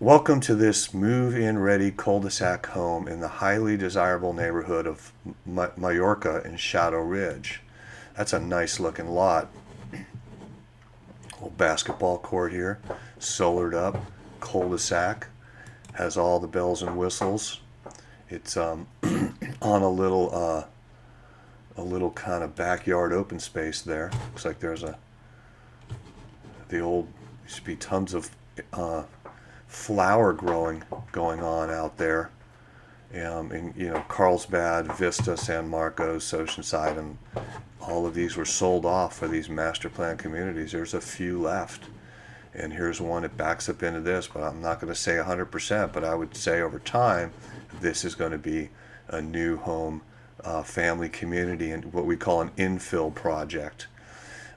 Welcome to this move-in ready cul-de-sac home in the highly desirable neighborhood of Mallorca in Shadow Ridge. That's a nice looking lot. Little basketball court here, solared up, cul-de-sac, has all the bells and whistles. It's on a little kind of backyard open space there. Looks like there's used to be tons of flower going on out there. In Carlsbad, Vista, San Marcos, Oceanside, and all of these were sold off for these master plan communities. There's a few left, and here's one that backs up into this, but I'm not going to say 100%, but I would say over time this is going to be a new home family community and what we call an infill project,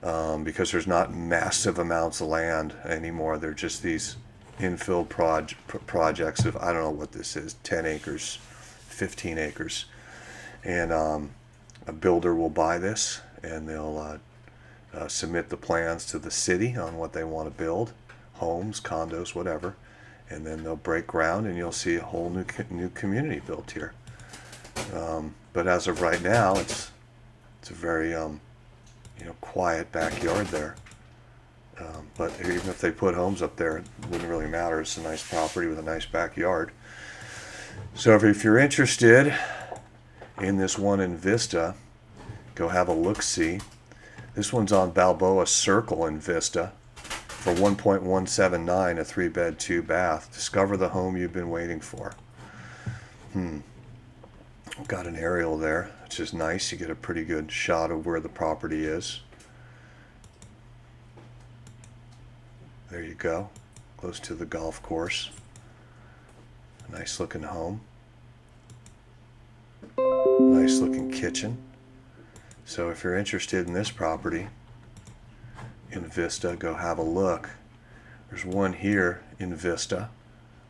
because there's not massive amounts of land anymore. They're just these infill projects of, I don't know what this is, 10 acres, 15 acres. And a builder will buy this and they'll submit the plans to the city on what they want to build, homes, condos, whatever. And then they'll break ground and you'll see a whole new community built here. But as of right now, it's a very quiet backyard there. But even if they put homes up there, it wouldn't really matter. It's a nice property with a nice backyard. So if you're interested in this one in Vista, go have a look-see. This one's on Balboa Circle in Vista for 1.179, a 3-bed, 2-bath. Discover the home you've been waiting for. Got an aerial there, which is nice. You get a pretty good shot of where the property is. There you go, close to the golf course. Nice looking home. Nice looking kitchen. So if you're interested in this property in Vista, go have a look. There's one here in Vista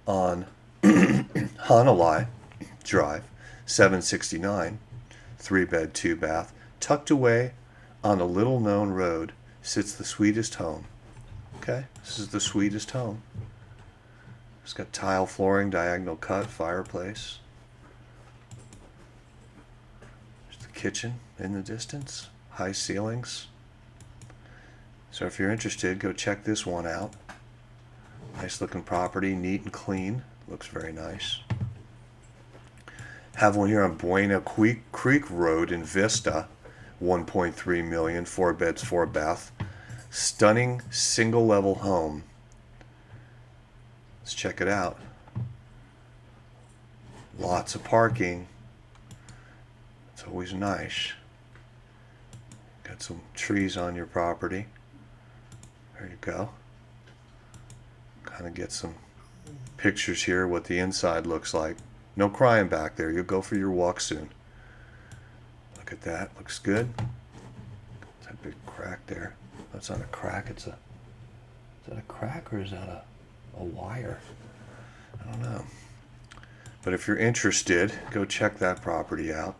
on Hanalei Drive, 769, 3-bed, 2-bath, tucked away on a little known road, sits the sweetest home. Okay, this is the sweetest home. It's got tile flooring, diagonal cut, fireplace. There's the kitchen in the distance, high ceilings. So if you're interested, go check this one out. Nice looking property, neat and clean. Looks very nice. Have one here on Buena Creek Road in Vista, 1.3 million, 4 beds, 4 bath. Stunning single level home. Let's check it out. Lots of parking. It's always nice. Got some trees on your property. There you go. Kind of get some pictures here what the inside looks like. No crying back there. You'll go for your walk soon. Look at that. Looks good. That big crack there. That's not a crack. Is that a crack or is that a wire? I don't know. But if you're interested, go check that property out.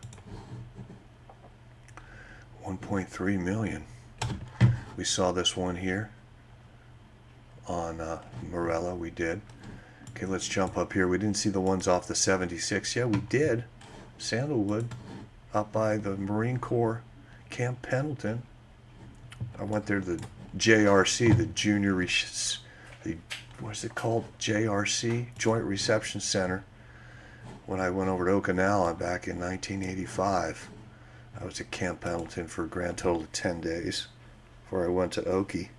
1.3 million. We saw this one here on Morella. We did. Okay, let's jump up here. We didn't see the ones off the 76. Yeah, we did. Sandalwood, up by the Marine Corps Camp Pendleton. I went there to the JRC, the what is it called? JRC, Joint Reception Center. When I went over to Okinawa back in 1985, I was at Camp Pendleton for a grand total of 10 days before I went to Oki,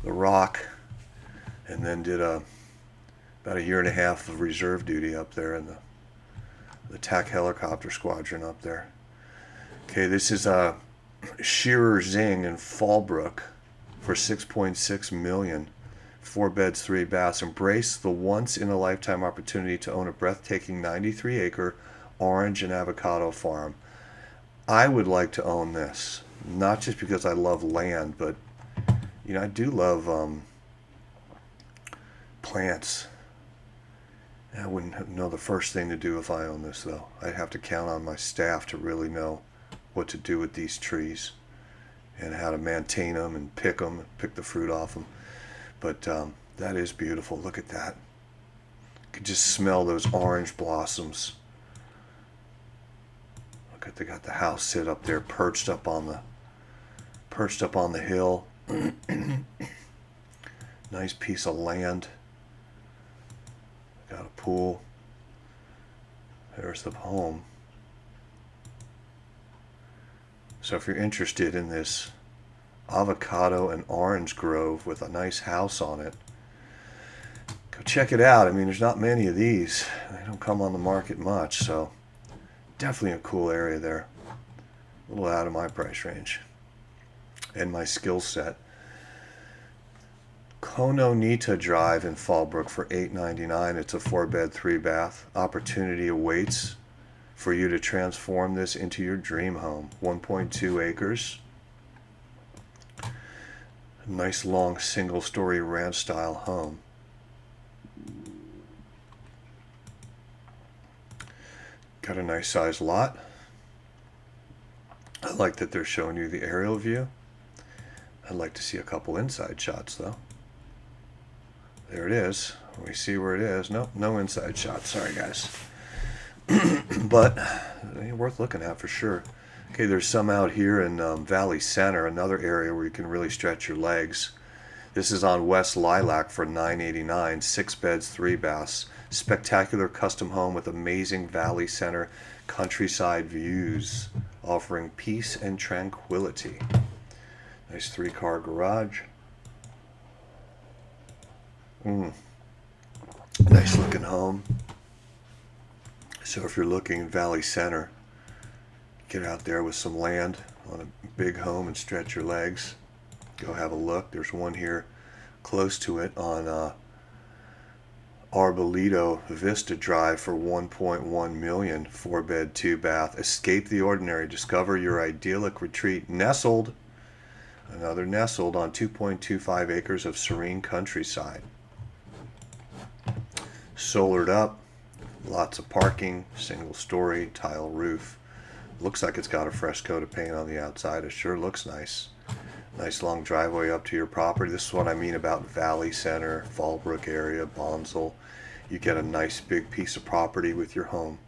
the Rock, and then did about a year and a half of reserve duty up there in the TAC helicopter squadron up there. Okay, this is Shearer Zing in Fallbrook for 6.6 million. 4 beds, 3 baths. Embrace the once-in-a-lifetime opportunity to own a breathtaking 93-acre orange and avocado farm. I would like to own this, not just because I love land, but I do love plants. I wouldn't know the first thing to do if I owned this, though. I'd have to count on my staff to really know what to do with these trees and how to maintain them and pick the fruit off them. But that is beautiful. Look at that. You can just smell those orange blossoms. Look at, they got the house sit up there, perched up on the hill. Nice piece of land. Got a pool. There's the home. So if you're interested in this avocado and orange grove with a nice house on it, go check it out. I mean, there's not many of these. They don't come on the market much, so definitely a cool area there. A little out of my price range and my skill set. Kononita Drive in Fallbrook for $8.99. It's a 4-bed, 3-bath. Opportunity awaits for you to transform this into your dream home. 1.2 acres. Nice long single-story ranch-style home. Got a nice sized lot. I like that they're showing you the aerial view. I'd like to see a couple inside shots, though. There it is. We see where it is. Nope, no inside shots. Sorry, guys. But worth looking at for sure. Okay, there's some out here in Valley Center, another area where you can really stretch your legs. This is on West Lilac for $9.89. 6 beds, 3 baths. Spectacular custom home with amazing Valley Center countryside views, offering peace and tranquility. Nice 3-car garage. Nice looking home. So if you're looking in Valley Center, get out there with some land on a big home and stretch your legs. Go have a look. There's one here close to it on Arbolito Vista Drive for $1.1 million. 4-bed, 2-bath. Escape the ordinary. Discover your idyllic retreat. Nestled on 2.25 acres of serene countryside. Solared up. Lots of parking. Single story. Tile roof. Looks like it's got a fresh coat of paint on the outside. It sure looks nice. Nice long driveway up to your property. This is what I mean about Valley Center, Fallbrook area, Bonsall. You get a nice big piece of property with your home,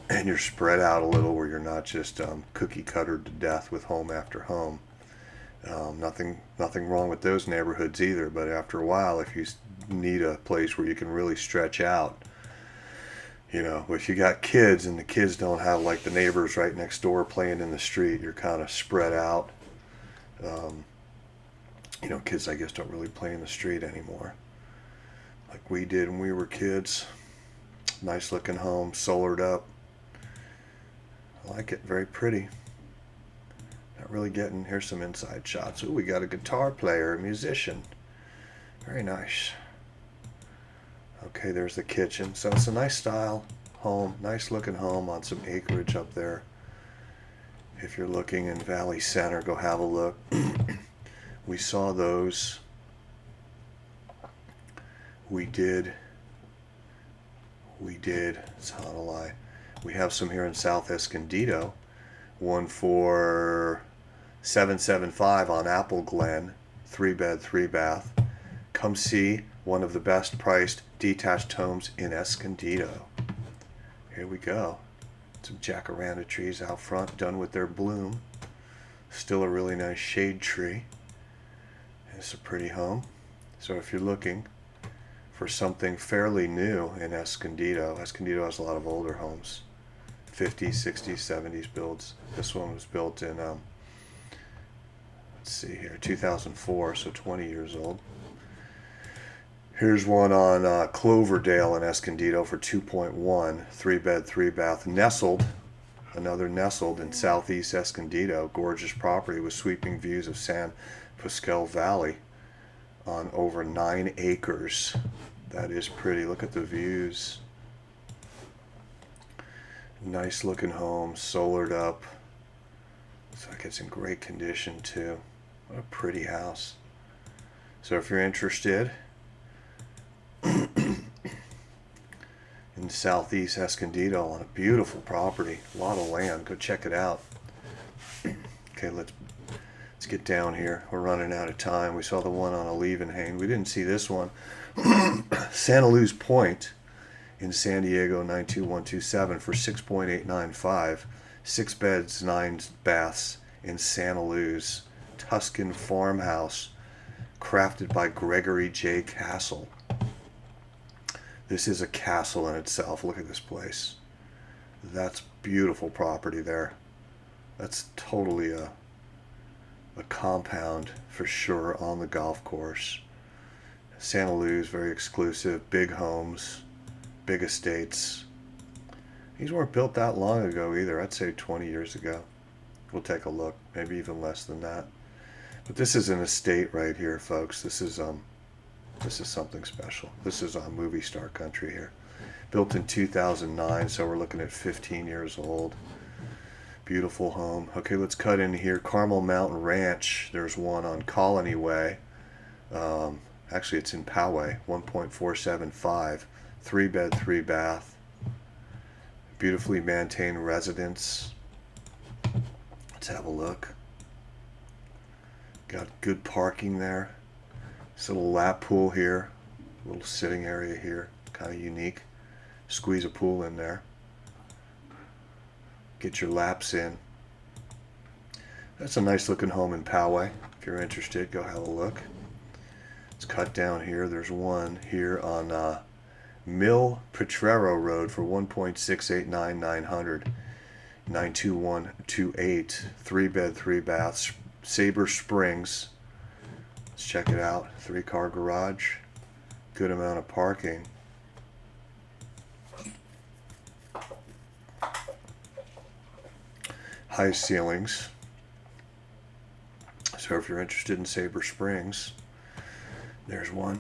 and you're spread out a little where you're not just cookie cuttered to death with home after home. Nothing wrong with those neighborhoods either, but after a while, if you need a place where you can really stretch out, if you got kids and the kids don't have like the neighbors right next door playing in the street, you're kind of spread out. Kids I guess don't really play in the street anymore like we did when we were kids. Nice looking home, solared up. I like it, very pretty. Not really getting, here's some inside shots. Ooh, we got a guitar player, a musician. Very nice. Okay, there's the kitchen. So it's a nice style home, nice looking home on some acreage up there. If you're looking in Valley Center, go have a look. We saw those. We we did, it's not a lie. We have some here in South Escondido. One for $775 on Apple Glen, 3-bed, 3-bath. Come see one of the best priced detached homes in Escondido. Here we go. Some jacaranda trees out front, done with their bloom. Still a really nice shade tree. It's a pretty home. So if you're looking for something fairly new in Escondido, Escondido has a lot of older homes. 50s, 60s, 70s builds. This one was built in, let's see here, 2004, so 20 years old. Here's one on Cloverdale in Escondido for 2.1, 3-bed, 3-bath, nestled, another nestled in southeast Escondido. Gorgeous property with sweeping views of San Pasqual Valley on over 9 acres. That is pretty. Look at the views. Nice looking home, solared up. Looks like it's in great condition too. What a pretty house. So if you're interested in southeast Escondido on a beautiful property, a lot of land, go check it out. Okay, let's get down here. We're running out of time. We saw the one on Olivenhain. We didn't see this one. Santa Luz Point in San Diego, 92127 for 6.895. 6 beds, 9 baths in Santa Luz. Tuscan farmhouse crafted by Gregory J. Castle. This is a castle in itself. Look at this place. That's beautiful property there. That's totally a compound for sure on the golf course. Santa Luz, very exclusive, big homes, big estates. These weren't built that long ago either. I'd say 20 years ago. We'll take a look, maybe even less than that. But this is an estate right here, folks. This is something special. This is movie star country here. Built in 2009, so we're looking at 15 years old. Beautiful home. Okay, let's cut in here. Carmel Mountain Ranch. There's one on Colony Way. Actually, it's in Poway. 1.475. 3-bed, 3-bath. Beautifully maintained residence. Let's have a look. Got good parking there. This little lap pool here. Little sitting area here. Kind of unique. Squeeze a pool in there. Get your laps in. That's a nice looking home in Poway. If you're interested, go have a look. Let's cut down here. There's one here on Mill Potrero Road for 1.689900. 92128. 3-bed, 3-baths. Sabre Springs. Let's check it out. 3-car garage. Good amount of parking. High ceilings. So if you're interested in Sabre Springs, there's one.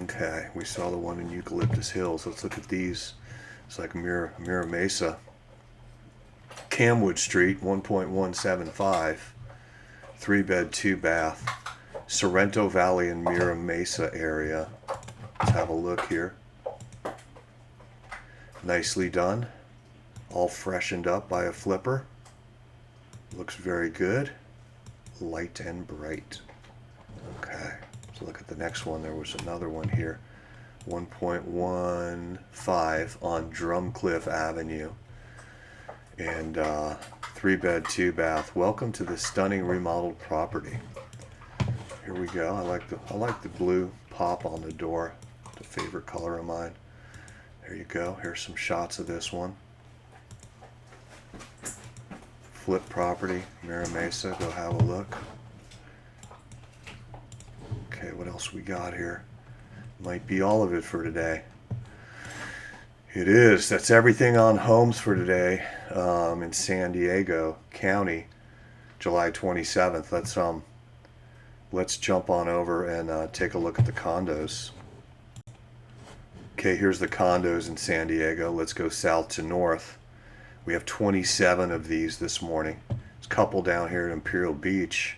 Okay, we saw the one in Eucalyptus Hills. Let's look at these. It's like Mira Mesa. Camwood Street, 1.175. 3-bed, 2-bath. Sorrento Valley and Mira Mesa area. Let's have a look here. Nicely done. All freshened up by a flipper. Looks very good. Light and bright. Okay, so look at the next one. There was another one here. 1.15 on Drumcliff Avenue. And 3-bed, 2-bath. Welcome to the stunning remodeled property. Here we go. I like the blue pop on the door. It's a favorite color of mine. There you go. Here's some shots of this one. Flip property, Mira Mesa. Go have a look. Okay, what else we got here? Might be all of it for today. It is. That's everything on homes for today in San Diego County, July 27th. Let's jump on over and take a look at the condos. Okay, here's the condos in San Diego. Let's go south to north. We have 27 of these this morning. There's a couple down here at Imperial Beach.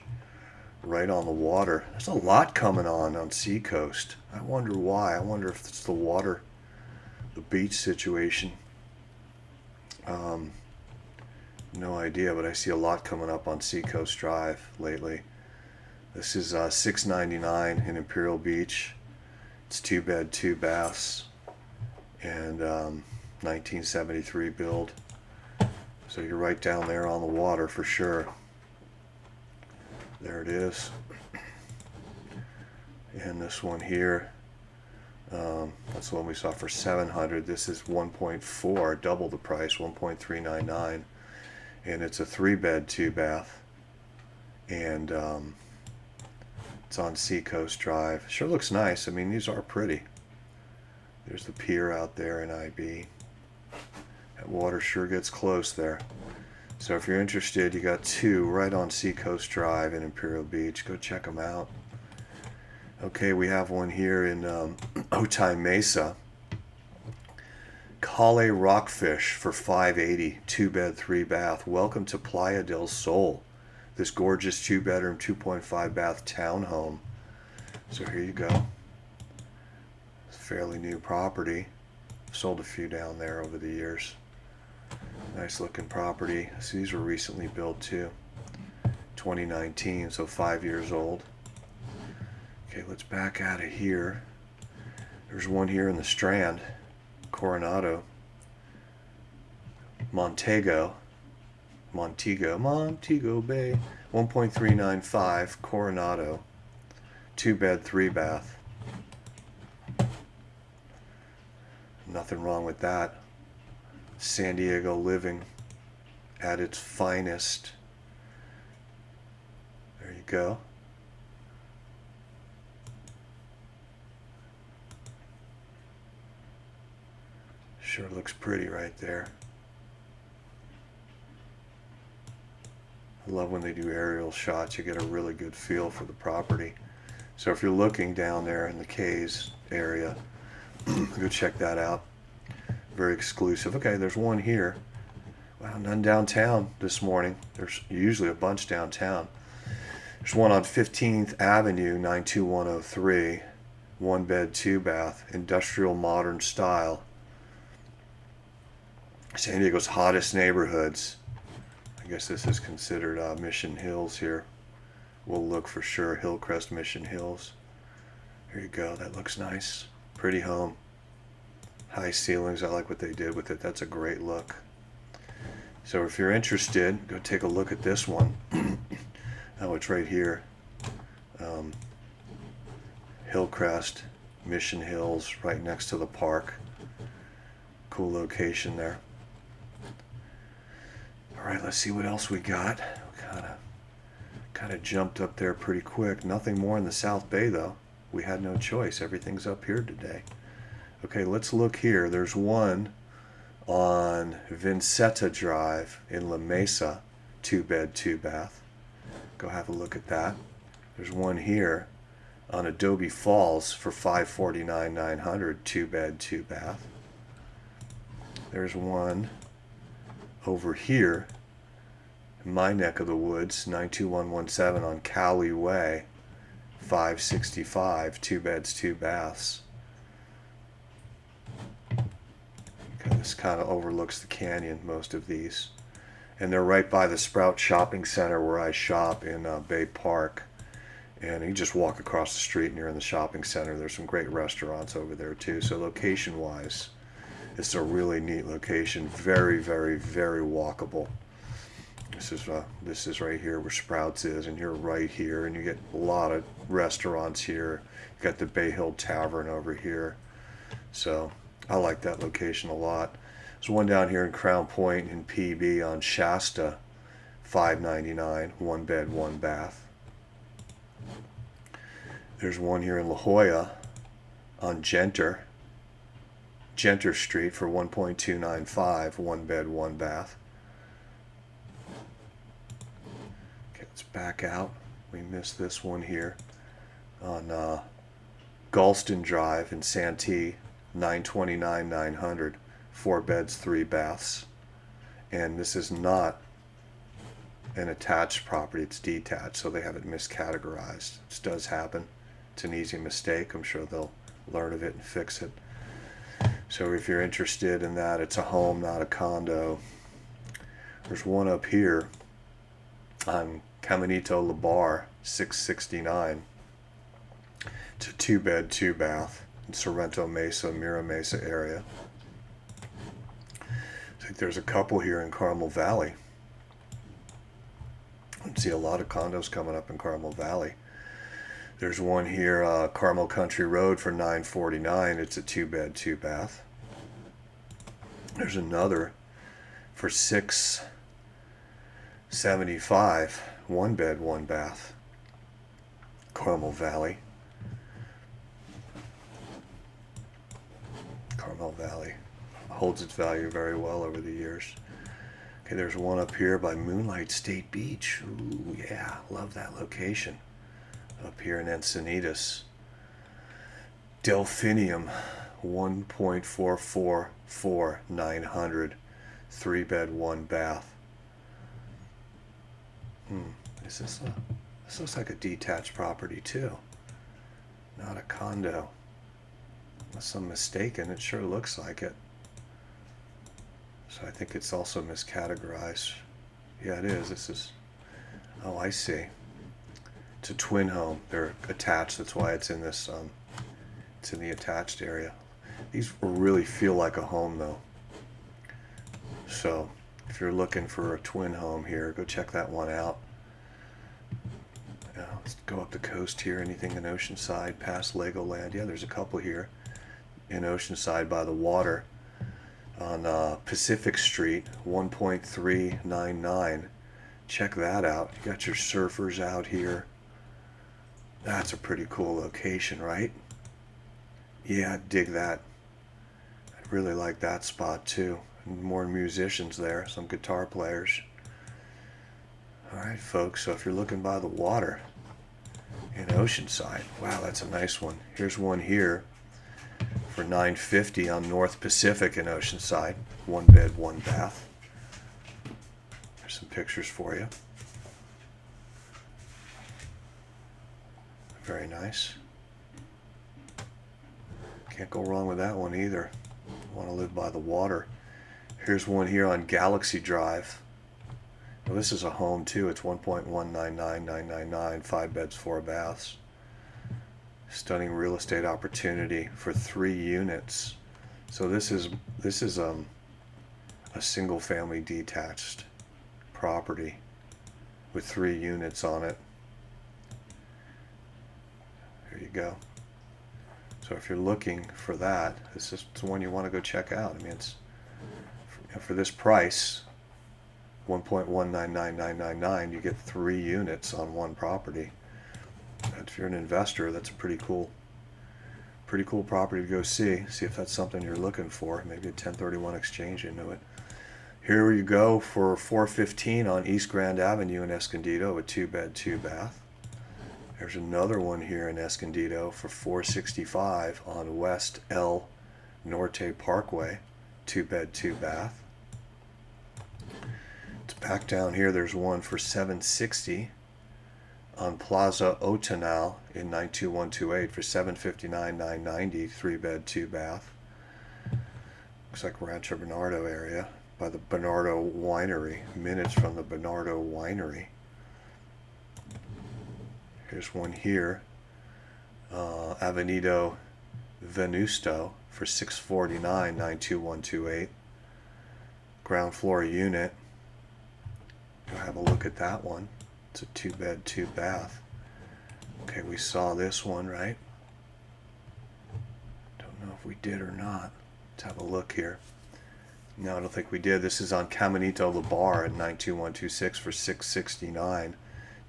right on the water. There's a lot coming on Seacoast. I wonder why. I wonder if it's the water, the beach situation. No idea, but I see a lot coming up on Seacoast Drive lately. This is $699 in Imperial Beach. It's 2 bed, 2 baths, and 1973 build. So you're right down there on the water for sure. There it is. And this one here, that's the one we saw for $700. This is 1.4, double the price, 1.399, and it's a 3 bed, 2 bath, and it's on Seacoast Drive. Sure looks nice. I mean, these are pretty. There's the pier out there in IB. That water sure gets close there. So if you're interested, you got 2 right on Seacoast Drive in Imperial Beach. Go check them out. Okay, we have one here in Otay Mesa. Cale Rockfish for $580, 2 bed, 3 bath. Welcome to Playa del Sol. This gorgeous 2 bedroom, 2.5 bath townhome. So here you go. It's a fairly new property. Sold a few down there over the years. Nice looking property. So these were recently built too. 2019, so 5 years old. Okay, let's back out of here. There's one here in the Strand, Coronado, Montego Bay, 1.395, Coronado, 2 bed, 3 bath. Nothing wrong with that. San Diego living at its finest. There you go. Sure looks pretty right there. I love when they do aerial shots. You get a really good feel for the property. So if you're looking down there in the Cays area, go check that out. Very exclusive. Okay, there's one here. Wow, none downtown this morning. There's usually a bunch downtown. There's one on 15th Avenue, 92103. 1 bed, 2 bath, industrial modern style. San Diego's hottest neighborhoods. I guess this is considered Mission Hills here. We'll look for sure. Hillcrest, Mission Hills. Here you go. That looks nice. Pretty home. High ceilings. I like what they did with it. That's a great look. So if you're interested, go take a look at this one. Oh, it's right here. Hillcrest, Mission Hills, right next to the park. Cool location there. All right, let's see what else we got. Kind of jumped up there pretty quick. Nothing more in the South Bay though. We had no choice. Everything's up here today. Okay, let's look here. There's one on Vinceta Drive in La Mesa, 2 bed, 2 bath. Go have a look at that. There's one here on Adobe Falls for $549,900, 2 bed, 2 bath. There's one over here in my neck of the woods, 92117 on Cowley Way, $565, 2 beds, 2 baths. Okay, this kind of overlooks the canyon, most of these. And they're right by the Sprout Shopping Center where I shop in Bay Park. And you just walk across the street and you're in the shopping center. There's some great restaurants over there too. So location-wise, it's a really neat location. Very, very, very walkable. This is right here where Sprouts is, and you're right here, and you get a lot of restaurants here. You got the Bay Hill Tavern over here. So I like that location a lot. There's one down here in Crown Point in PB on Shasta, $599, 1 bed, 1 bath. There's one here in La Jolla on Genter Street for $1.295, 1 bed, 1 bath. Okay, let's back out. We missed this one here on Galston Drive in Santee, $929,900, 4 beds, 3 baths. And this is not an attached property. It's detached, so they have it miscategorized. This does happen. It's an easy mistake. I'm sure they'll learn of it and fix it. So if you're interested in that, it's a home, not a condo. There's one up here on Caminito La Bar, 669. It's a 2-bed, 2-bath in Sorrento Mesa, Mira Mesa area. I think there's a couple here in Carmel Valley. I see a lot of condos coming up in Carmel Valley. There's one here, Carmel Country Road for $949. It's a 2-bed, 2-bath. There's another for $675, 1-bed, 1-bath, Carmel Valley. Carmel Valley holds its value very well over the years. Okay, there's one up here by Moonlight State Beach. Ooh, yeah, love that location. Up here in Encinitas. Delphinium, 1.444, 900, 3-bed, 1-bath. This looks like a detached property too, not a condo. Unless I'm mistaken, it sure looks like it. So I think it's also miscategorized. Yeah, it is. This is, oh, I see. It's a twin home. They're attached. That's why it's in this, it's in the attached area. These really feel like a home though. So if you're looking for a twin home here, go check that one out. Let's go up the coast here. Anything in Oceanside past Legoland? Yeah, there's a couple here in Oceanside by the water on Pacific Street, 1.399. Check that out. You got your surfers out here. That's a pretty cool location, right? Yeah, I dig that. I really like that spot too. More musicians there, some guitar players. All right, folks, so if you're looking by the water in Oceanside, wow, that's a nice one. Here's one here for $950 on North Pacific in Oceanside, 1-bed, 1-bath. There's some pictures for you. Very nice. Can't go wrong with that one either. Want to live by the water. Here's one here on Galaxy Drive. Well, this is a home too. It's 1.199999, 5 beds, 4 baths. Stunning real estate opportunity for 3 units. So this is a single family detached property with 3 units on it. There you go. So if you're looking for that, this is the one you want to go check out. I mean, it's for this price, 1.199999, you get 3 units on one property. If you're an investor, that's a pretty cool property to go see. See if that's something you're looking for. Maybe a 1031 exchange into it. Here you go for $415 on East Grand Avenue in Escondido, a 2-bed, 2-bath. There's another one here in Escondido for $465 on West El Norte Parkway, 2-bed, 2-bath. It's back down here. There's one for $760 on Plaza Otonal in 92128 for $759, $990, 3-bed, 2-bath. Looks like Rancho Bernardo area by the Bernardo Winery, minutes from the Bernardo Winery. Here's one here, Avenido Venusto for $649, 92128. Ground floor unit. Go have a look at that one. It's a 2-bed, 2-bath. Okay, we saw this one, right? Don't know if we did or not. Let's have a look here. No, I don't think we did. This is on Caminito La Bar at 92126 for $669.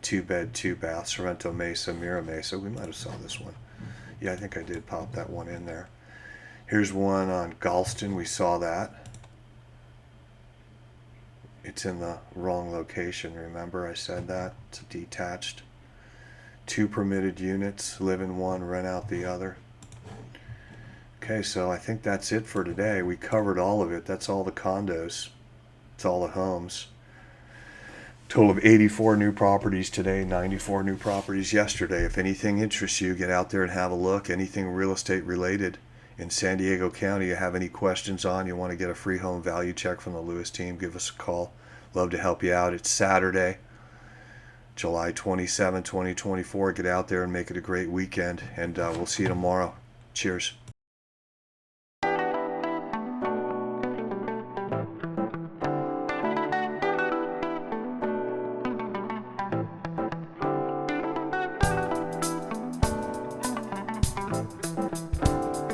2-bed, 2-bath, Sorrento Mesa, Mira Mesa. We might have saw this one. Yeah, I think I did pop that one in there. Here's one on Galston. We saw that. It's in the wrong location. Remember I said that? It's a detached. 2 permitted units. Live in one, rent out the other. Okay, so I think that's it for today. We covered all of it. That's all the condos. It's all the homes. Total of 84 new properties today, 94 new properties yesterday. If anything interests you, get out there and have a look. Anything real estate related in San Diego County you have any questions on, you want to get a free home value check from the Lewis team, give us a call. Love to help you out. It's Saturday, July 27, 2024. Get out there and make it a great weekend, and we'll see you tomorrow. Cheers.